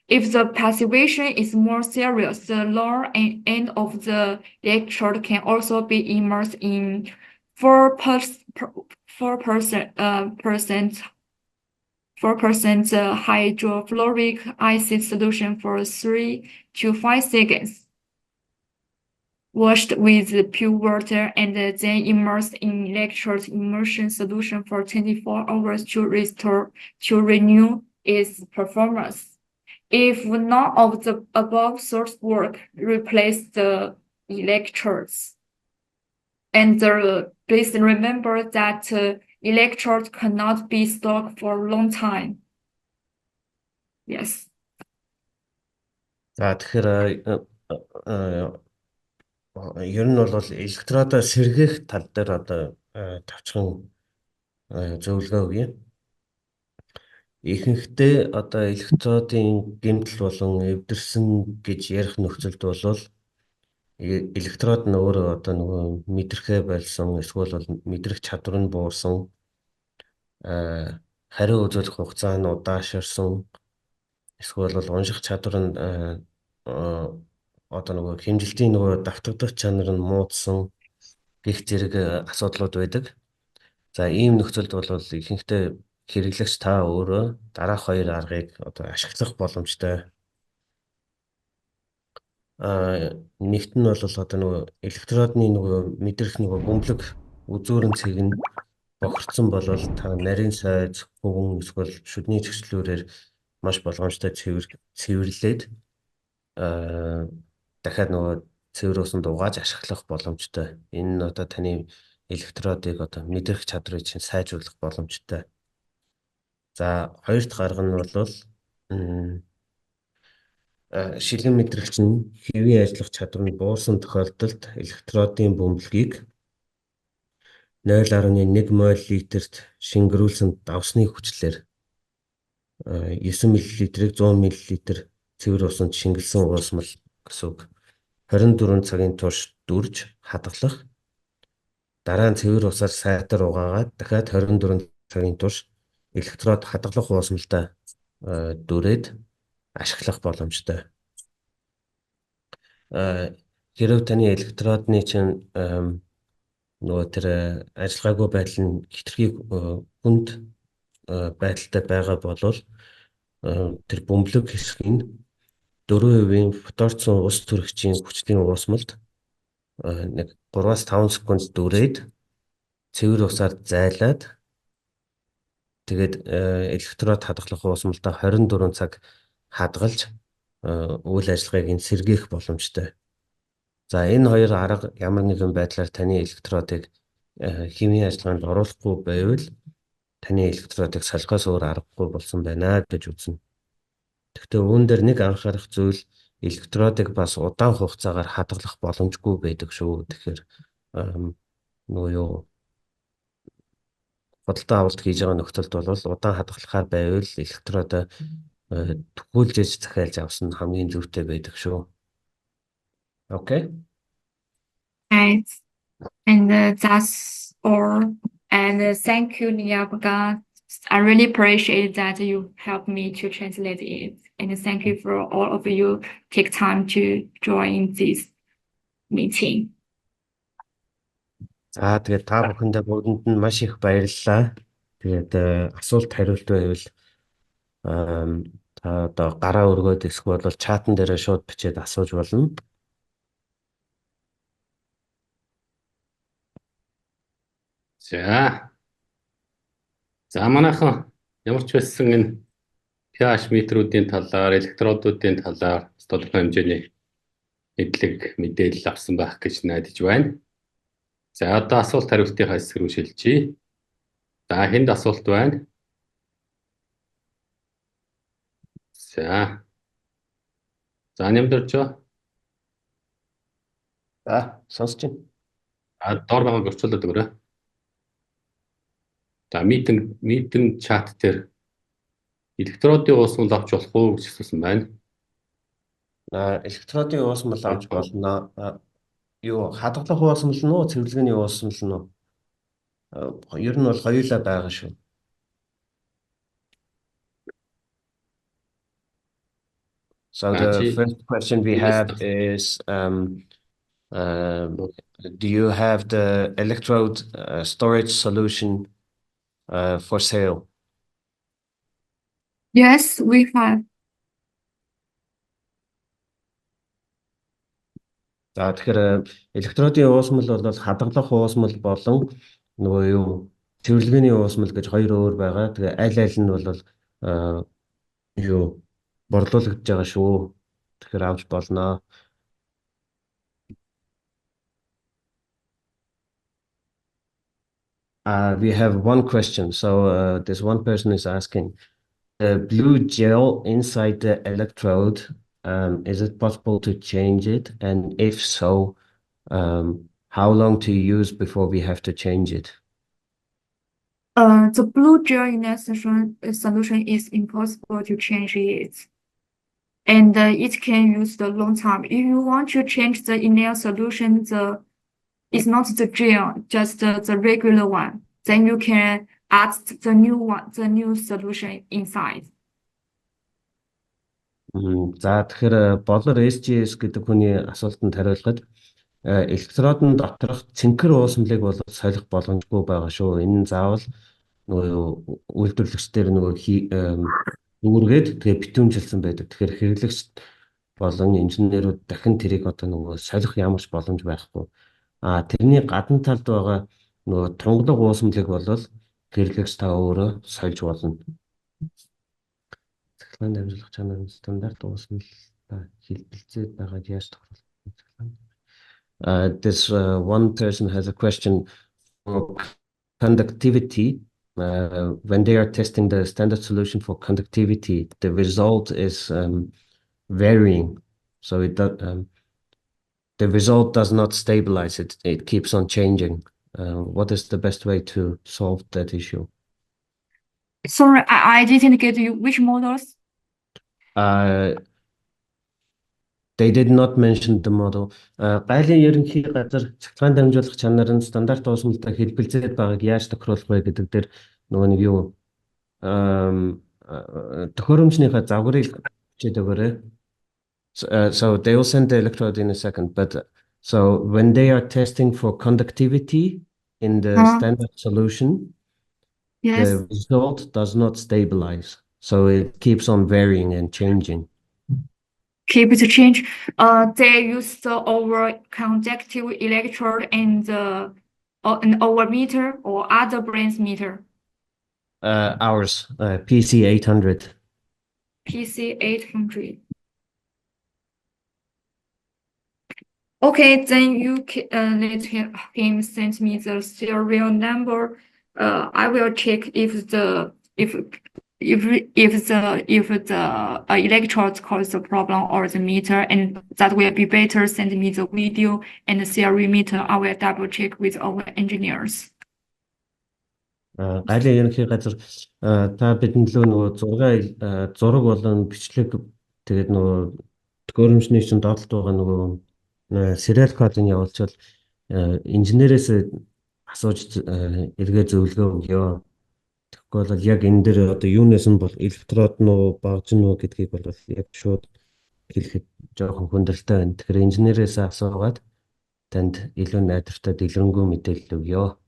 If the passivation is more serious, the lower end of the electrode can also be immersed in 4% hydrofluoric acid solution for 3 to 5 seconds. Washed with pure water and then immersed in electrode immersion solution for 24 hours to renew its performance. If none of the above source work, replace the electrodes. And please remember that electrode cannot be stored for a long time. Yes. За тэгэхээр ер нь бол электродоо сэргээх тал дээр одоо тавчхан зөвлөгөө өгье. Ихэнхдээ одоо электродын гэмтэл болон эвдэрсэн гэж ярих нөхцөлд бол электрод нь өөрөө одоо нөгөө мэдрэхээ болсон эсвэл бол мэдрэх чадвар нь буурсан, хариу үзүүлэх хугацаа нь удаашрсан, эсвэл бол унших чадвар нь одоо нөгөө хэмжилтийн нөгөө давтагдах чанар нь муудсан гэх зэрэг асуудлууд байдаг. За ийм нөхцөлд бол ихэнхдээ хэрэглэгч та өөрөө дараах хоёр аргыг одоо ашиглах боломжтой. Нэгт нь бол одоо нөгөө электродны нөгөө мэдрэх нөгөө бөмбөлөг үзүүрэн цэг нь бохирдсон бол та нарийн сайз, хөвөн эсвэл шүдний цэцлүүрээр маш болгоомжтой цэвэрлээд дахиад нөгөө цэврөөсөнд угааж ашиглах боломжтой. Энэ нь одоо таны электродыг одоо мэдрэх чадрыг чинь сайжруулах боломжтой. За хоёр дахь арга нь бол шилэн мэдрэгч нь хэвийн ажиллах чадвар нь буурсан тохиолдолд электродын бөмбөлгийг 0.1 мл-т шингэрүүлсэн давсны хүчлээр 9 мл-ийг 100 мл цэвэр усанд шингэлсэн уусмал гэсэн үг. 24 цагийн турш дүрж хадгалах. Дараа нь цэвэр усаар сайтар угаагаад дахиад 24 цагийн турш электрод хадгалах уусмалтай дүрээд ашиглах боломжтой. Хэрвээ таны электродны чинь нөгөө тэр ажиллагаагүй байдал нь хэтэрхий хүнд байдалтай байгаа болвол тэр бөмбөлөг хэсэг нь 4% фторцсон ус төрөгчийн хүчлийн уусмалд нэг 3-5 секунд дүрээд цэвэр усаар зайлаад тэгээд электрод хадгалах уусмалтай 24 цаг хадгалж үйл ажиллагааг нь сэргээх боломжтой. За энэ хоёр арга ямар нэгэн байдлаар таны электродыг химийн ажиллагаанд оруулахгүй байвал таны электродыг салхиас өөр аргагүй болсон байна гэж үзнэ. Гэхдээ үүн дээр нэг анхаарах зүйл электродыг бас удаан хугацаагаар хадгалах боломжгүй байдаг шүү. Тэгэхээр нөгөө юу худалдаа авалт хийж байгаа нөхцөлд бол удаан хадгалахаар байвал электродоо төхөөлжж захиалж авсан нь хамгийн зөвтэй байдаг шүү. Okay. And that's all. And thank you, Nyabaga. I really appreciate that you helped me to translate it. And thank you for all of you take time to join this meeting. За тэгээд та бүхэндээ бүгдэнд нь маш их баярлалаа. Тэгээд асуулт хариулт байвал та одоо гараа өргөөд эсвэл чатан дээр шууд бичээд асууж болно. За манайхан ямар ч байсан энэ pH метрүүдийн талаар, электродуудын талаар тодорхой хэмжээний мэдлэг мэдээлэл авсан байх гэж найдаж байна. За одоо асуулт хариултын хэсэг рүү шилжье. За хэнд асуулт байна? За нэмдэрч. За сонсож байна. Доор байгааг орчуулад өгөөрэй. За meeting chat дээр электродын уусмал авч болох уу гэж асуусан байна. Электродын уусмал авч болно. Юу хадгалах уусмал нь уу, цэвэрлэгээний уусмал нь уу? Ер нь бол хоёулаа байгаа шүү. So the first question we have is do you have the electrode storage solution for sale? Yes, we have. За тэгэхээр электродын уусмал бол хадгалах уусмал болон нөгөө юу цэвэрлэгээний уусмал гэж хоёр өөр байгаа. Тэгээ аль нь бол юу борлуулагдж байгаа шүү. Тэгэхээр авч болно. We have one question. So this one person is asking, the blue gel inside the electrode, is it possible to change it? And if so, how long to use before we have to change it? The blue gel in that solution is impossible to change it. And it can use the long time. If you want to change the inert solution, it's not the gel, just the regular one. Then you can add the new one, the new solution inside. За тэгэхээр болор SGS гэдэг хүний асуултанд хариулахад электродын доторх цэнхэр уусмлыг бол солих боломжгүй байгаа шүү. Энэ нь заавал нөгөө үйлдвэрлэгчдэр нөгөө үүргээд тэгээ битүүмжилсэн байдаг. Тэгэхээр хэрэглэгч болон инженерүүд дахин тэрийг одоо нөгөө солих ямар ч боломж байхгүй. Тэрний гадна талд байгаа нөгөө тунгалаг уусамлыг болол гэрлэгч та өөрөө сольж болно. Цахилгаан дамжуулах чанарын стандарт уусмал хэлбэлцээд байгааг яаж тохируулах? This one person has a question for conductivity. When they are testing the standard solution for conductivity, the result is varying. So the result does not stabilize. It keeps on changing. What is the best way to solve that issue? Sorry, I didn't get you. Which models? They did not mention the model. Гайлын ерөнхий газар цахилгаан дамжуулах чанар нь стандарт уусмалтай хэлбэлцээд байгааг яаж тохируулах вэ гэдэг дээр нөгөө нэг юу төхөөрөмжнийхаа загварыг бичээд өгөөрэй. So they will send the electrode in a second, but so when they are testing for conductivity in the standard solution, the result does not stabilize. So it keeps on varying and changing. Keep it change. They use the over conductive electrode and an overmeter or other brands meter. Ours, PC800. PC800. Okay, then you can let him send me the serial number. I will check if the electrode causes the problem or the meter, and that will be better. Send me the video and the serial meter. I will double check with our engineers. Гайлын ерөнхий газар та бидэнд лөө нөгөө зураг болон бичлэг тэгээд нөгөө төхөөрөмжний чинь доотлолт байгаа нөгөө serial кодыг явуулчвал инженерээс асууж эргээ зөвлөгөө өгөө. Тэгэхгүй бол яг энэ дээр одоо юунаас нь бол электрод нь багж нь гэдгийг бол яг шууд хэлэхэд жоохон хүндрэлтэй байна. Тэгэхээр инженерээс асуугаад танд илүү найдвартай дэлгэрэнгүй мэдээлэл өгөө.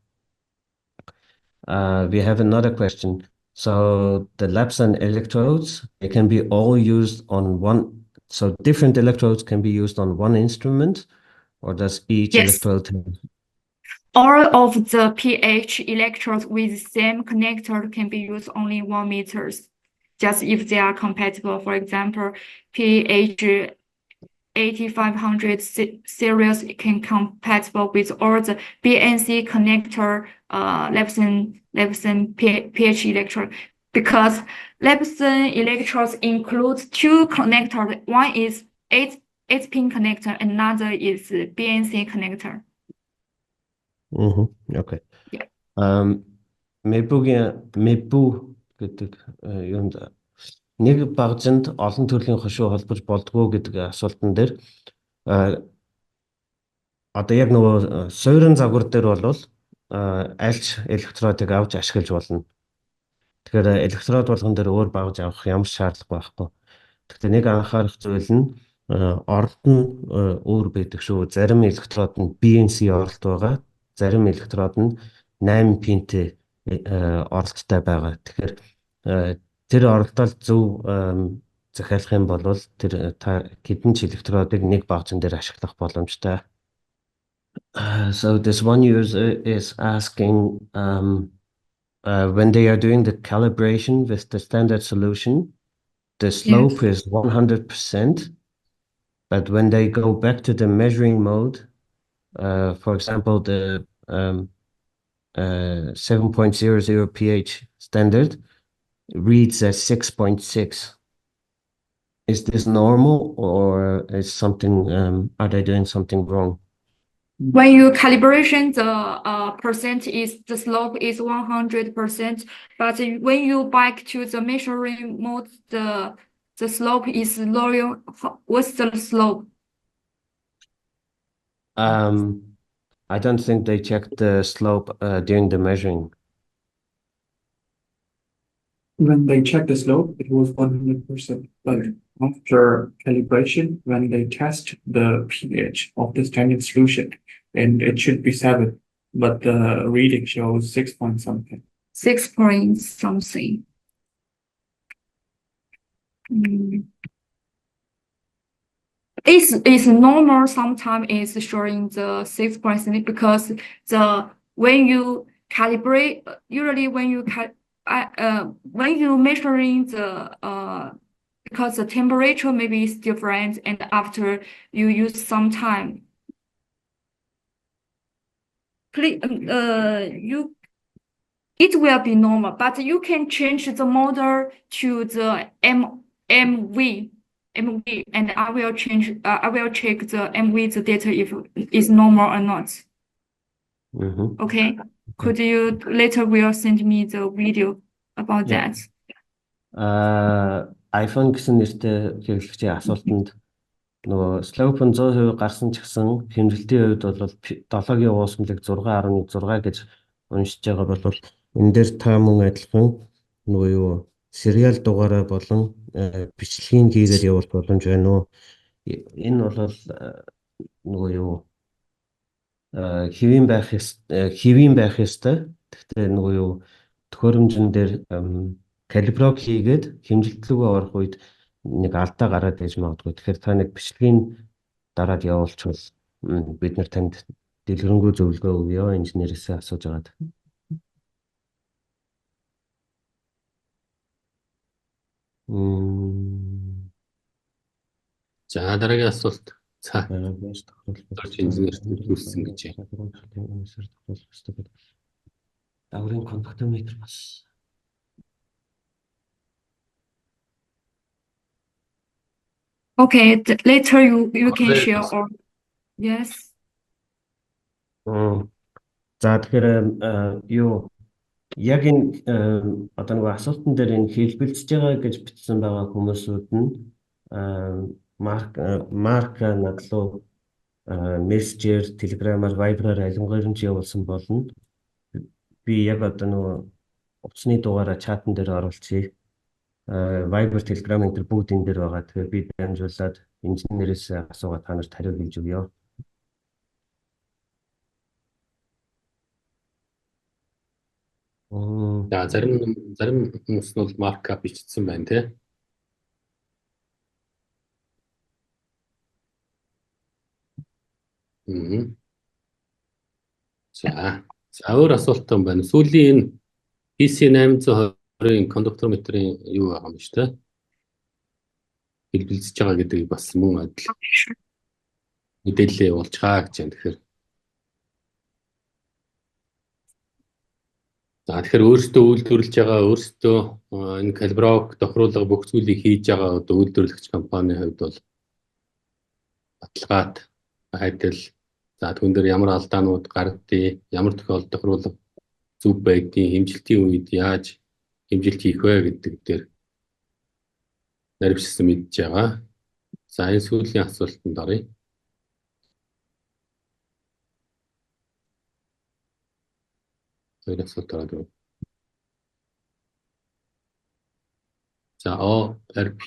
We have another question. So the Lapsan electrodes, they can be all used on one. So different electrodes can be used on one instrument, or does each electrode? All of the pH electrodes with same connector can be used only 1 meters, just if they are compatible. For example, pH 8500 series can compatible with all the BNC connector Lepson pH electrode, because Lepson electrodes include 2 connectors. One is 8-pin connector, another is BNC connector. Okay. Yeah. Mebu гэдэг юунд нэг багжинд олон төрлийн хошуу холбож болдгоо гэдэг асуултан дээр одоо яг нөгөө суурин загвар дээр бол альч электродыг авч ашиглаж болно. Тэгэхээр электрод болгон дээр өөр багж авах ямар шаардлага байхгүй. Гэхдээ нэг анхаарах зүйл нь оролт нь өөр байдаг шүү. Зарим электрод нь BNC оролт байгаа. Зарим электрод нь 8 пинтэй оролттой байгаа. Тэгэхээр тэр оролдол зөв захиалах юм бол тэр хэдэн ч электродыг нэг багжин дээр ашиглах боломжтой. So this one user is asking when they are doing the calibration with the standard solution, the slope is 100%, but when they go back to the measuring mode, for example, the 7.00 pH standard reads as 6.6. Is this normal, or is something? Are they doing something wrong? When you calibration, the slope is 100%, but when you back to the measuring mode, the slope is lower. What's the slope? I don't think they checked the slope during the measuring. When they check the slope, it was 100%. But after calibration, when they test the pH of the standard solution, and it should be 7, but the reading shows 6 point something. 6 point something. It's normal. Sometimes it's showing the 6 point something because the when you calibrate, usually when you measuring because the temperature maybe is different, and after you use some time, please, it will be normal, but you can change the model to the MV, and I will check the MV, the data if it's normal or not. Okay. Could you later will send me the video about Yeah. that? iPhone гэсэн нэртэй хэрэглэгчийн асуултанд нөгөө slope нь 100% гарсан ч гэсэн хэмжилтийн хувьд бол 7-гийн уусмлыг 6.6 гэж уншиж байгаа бол энэ дээр та мөн адилхан нөгөө юу serial дугаараа болон бичлэгийн хийгээд явуулах боломж байна уу? Энэ бол нөгөө юу хэвийн байх ёстой. Гэхдээ нөгөө юу төхөөрөмжн дээр калиброг хийгээд хэмжилтлүүгөө орох үед нэг алдаа гараад ээж магадгүй. Тэгэхээр та нэг бичлэгийн дараад явуулчихвал бид нар танд дэлгэрэнгүй зөвлөгөө өгье инженерээсээ асууж агаад. За дараагийн асуулт. За инженерт төлөвлөсөн гэж. Дагварын кондуктометр бас. Okay, later you can share or yes. За тэгэхээр юу яг энэ одоо нэг асуултан дээр энэ хэлбэлцэж байгаа гэж бичсэн байгаа хүмүүсүүд нь марк надлуу мессежээр, телеграмаар, вайбераар алимгаарч явуулсан болно. Би яг одоо нөгөө утасны дугаараа чатан дээр оруулчихъя. Viber, Telegram энэ бүгд энэ дээр байгаа. Тэгэхээр би дамжуулаад инженерээс асуугаад та нарт хариу хэлж өгье. За зарим хүмүүс нь бол маркап бичсэн байна тий. За өөр асуулт юм байна. Сүүлийн энэ PC820-ын кондуктометрийн юу байгаа юм шүү дээ. Хэлбэлцэж байгаа гэдэг бас мөн адил. Мэдээлэл явуулчихаа гэж байна. Тэгэхээр өөрсдөө үйлдвэрлэж байгаа, өөрсдөө энэ калиброг тохируулга бүх зүйлийг хийж байгаа одоо үйлдвэрлэгч компанийн хувьд бол баталгаад адил. За түүн дээр ямар алдаанууд гардыг, ямар тохиолдолд тохируулга зүг байдгийг, хэмжилтийн үед яаж хэмжилт хийх вэ гэдэг дээр наривчсан мэдж байгаа. За энэ сүүлийн асуултанд оръё. So ORP.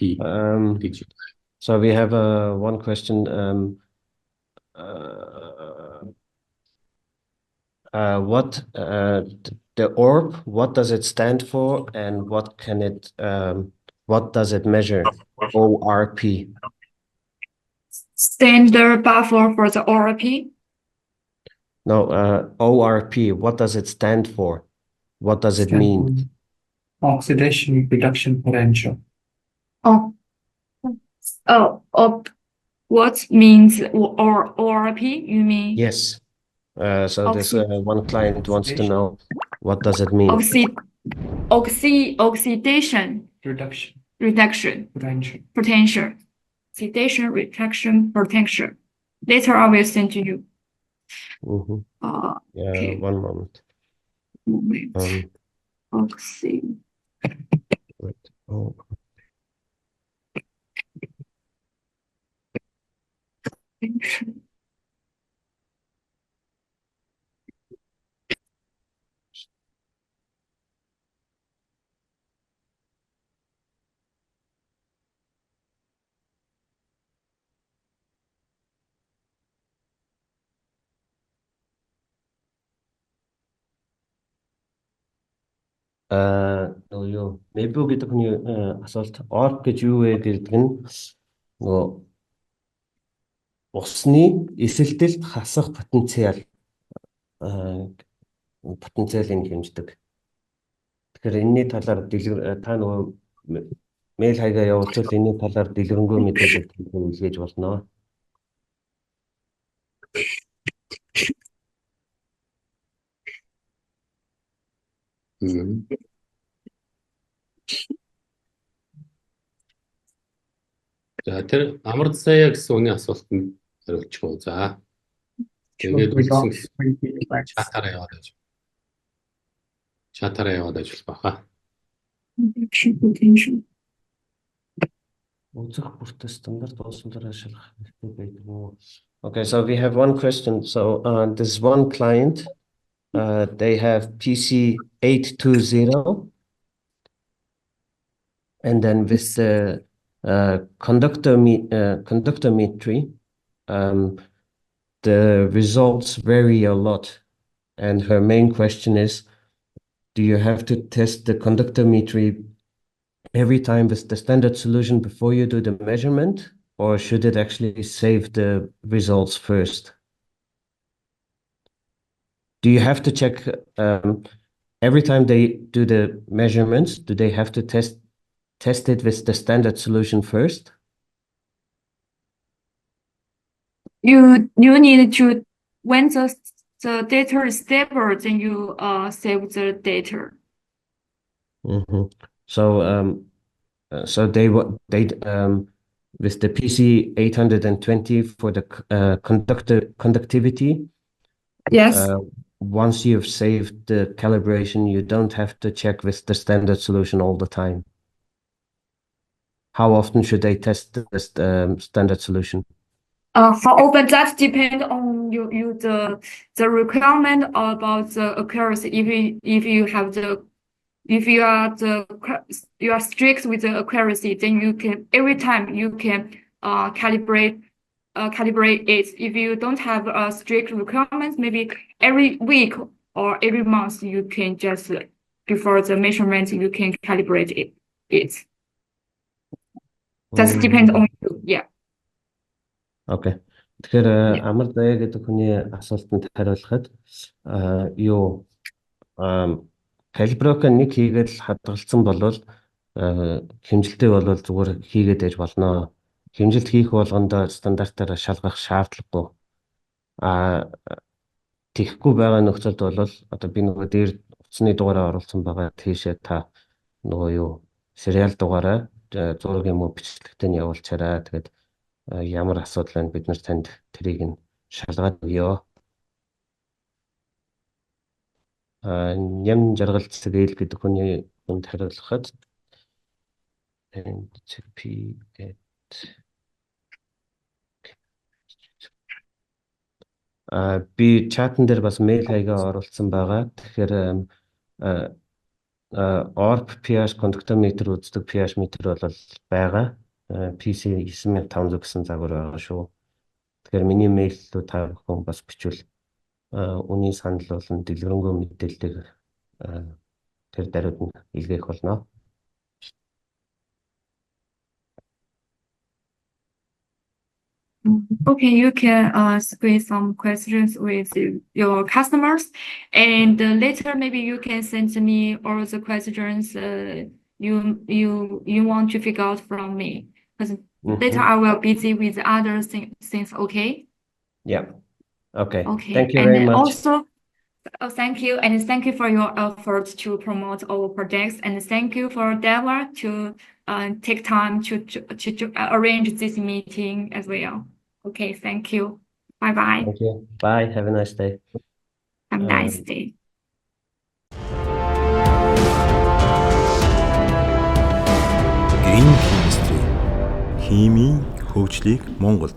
So we have one question. What the ORP? What does it stand for, and what can it? What does it measure? ORP. Standard buffer for the ORP. No, ORP, what does it stand for? What does it mean? Oxidation reduction potential. What means ORP? You mean? Yes. So this one client wants to know, what does it mean? Oxidation reduction potential. Oxidation reduction potential. Later I will send to you. Okay. One moment. Юу Мэбүү гэдэг хүний асуулт ORP гэж юу вэ гэдэг нь нөгөө усны эсэлтэлд хасах потенциал потенциалыг хэмждэг. Тэгэхээр энэний талаар та нөгөө мэйл хаягаа явуулчихвал энэний талаар дэлгэрэнгүй мэдээлэл илгээж болно. За тэр амар заяа гэсэн үний асуултанд хариулчих уу. За. Тэгээд We don't үгсэн repeat the facts. чатаараа яваад ажиллах баха. Potential. Үзэх бүртээ стандарт ууслаар ашиглах хэрэгтэй байдаг уу? Okay, so we have one question. So this one client, they have PC 820, and then with the conductometry, the results vary a lot. And her main question is, do you have to test the conductometry every time with the standard solution before you do the measurement, or should it actually save the results first? Do you have to check every time they do the measurements? Do they have to test it with the standard solution first? You need to, when the data is stable, then you save the data. So they with the PC 820 for the conductivity. Yes. Once you've saved the calibration, you don't have to check with the standard solution all the time. How often should they test the standard solution? How often that depends on the requirement about the accuracy. If you are strict with the accuracy, then you can every time you can calibrate it. If you don't have a strict requirements, maybe every week or every month you can just before the measurement you can calibrate it. That depends on you. Yeah. Okay. Тэгэхээр амар заяа гэдэг хүний асуултанд хариулахад калибровка нэг хийгээд хадгалсан болвол хэмжилтээ болвол зүгээр хийгээд ээж болно. Хэмжилт хийх болгондоо стандартаараа шалгах шаардлагагүй. Тэгэхгүй байгаа нөхцөлд бол одоо би нөгөө дээр утасны дугаараа оруулсан байгаа тийшээ та нөгөө юу сериал дугаараа зураг юм уу бичлэгтэй нь явуулчаарай. Тэгээд ямар асуудал байна бид нар танд тэрийг нь шалгаад өгье. Ням жаргал цэгээл гэдэг хүний хүнд хариулахад би чатан дээр бас мэйл хаягаа оруулсан байгаа. Тэгэхээр ORP pH conductometer үздэг pH метр бол байгаа. PC 9500 гэсэн загвар байгаа шүү. Тэгэхээр миний мэйл рүү та бүхэн бас бичвэл үний санал болон дэлгэрэнгүй мэдээллийг тэр даруйд нь илгээх болно. Okay, you can squeeze some questions with your customers, and later maybe you can send me all the questions you want to figure out from me. Because later I will be busy with other things. Okay. Yeah. Okay. Okay. Thank you very much. Also, thank you, and thank you for your efforts to promote our projects, and thank you for Deva to take time to arrange this meeting as well. Okay, thank you. Bye bye. Thank you. Bye. Have a nice day. Have a nice day. Green Chemistry. Химийн хөгжлийг Монголд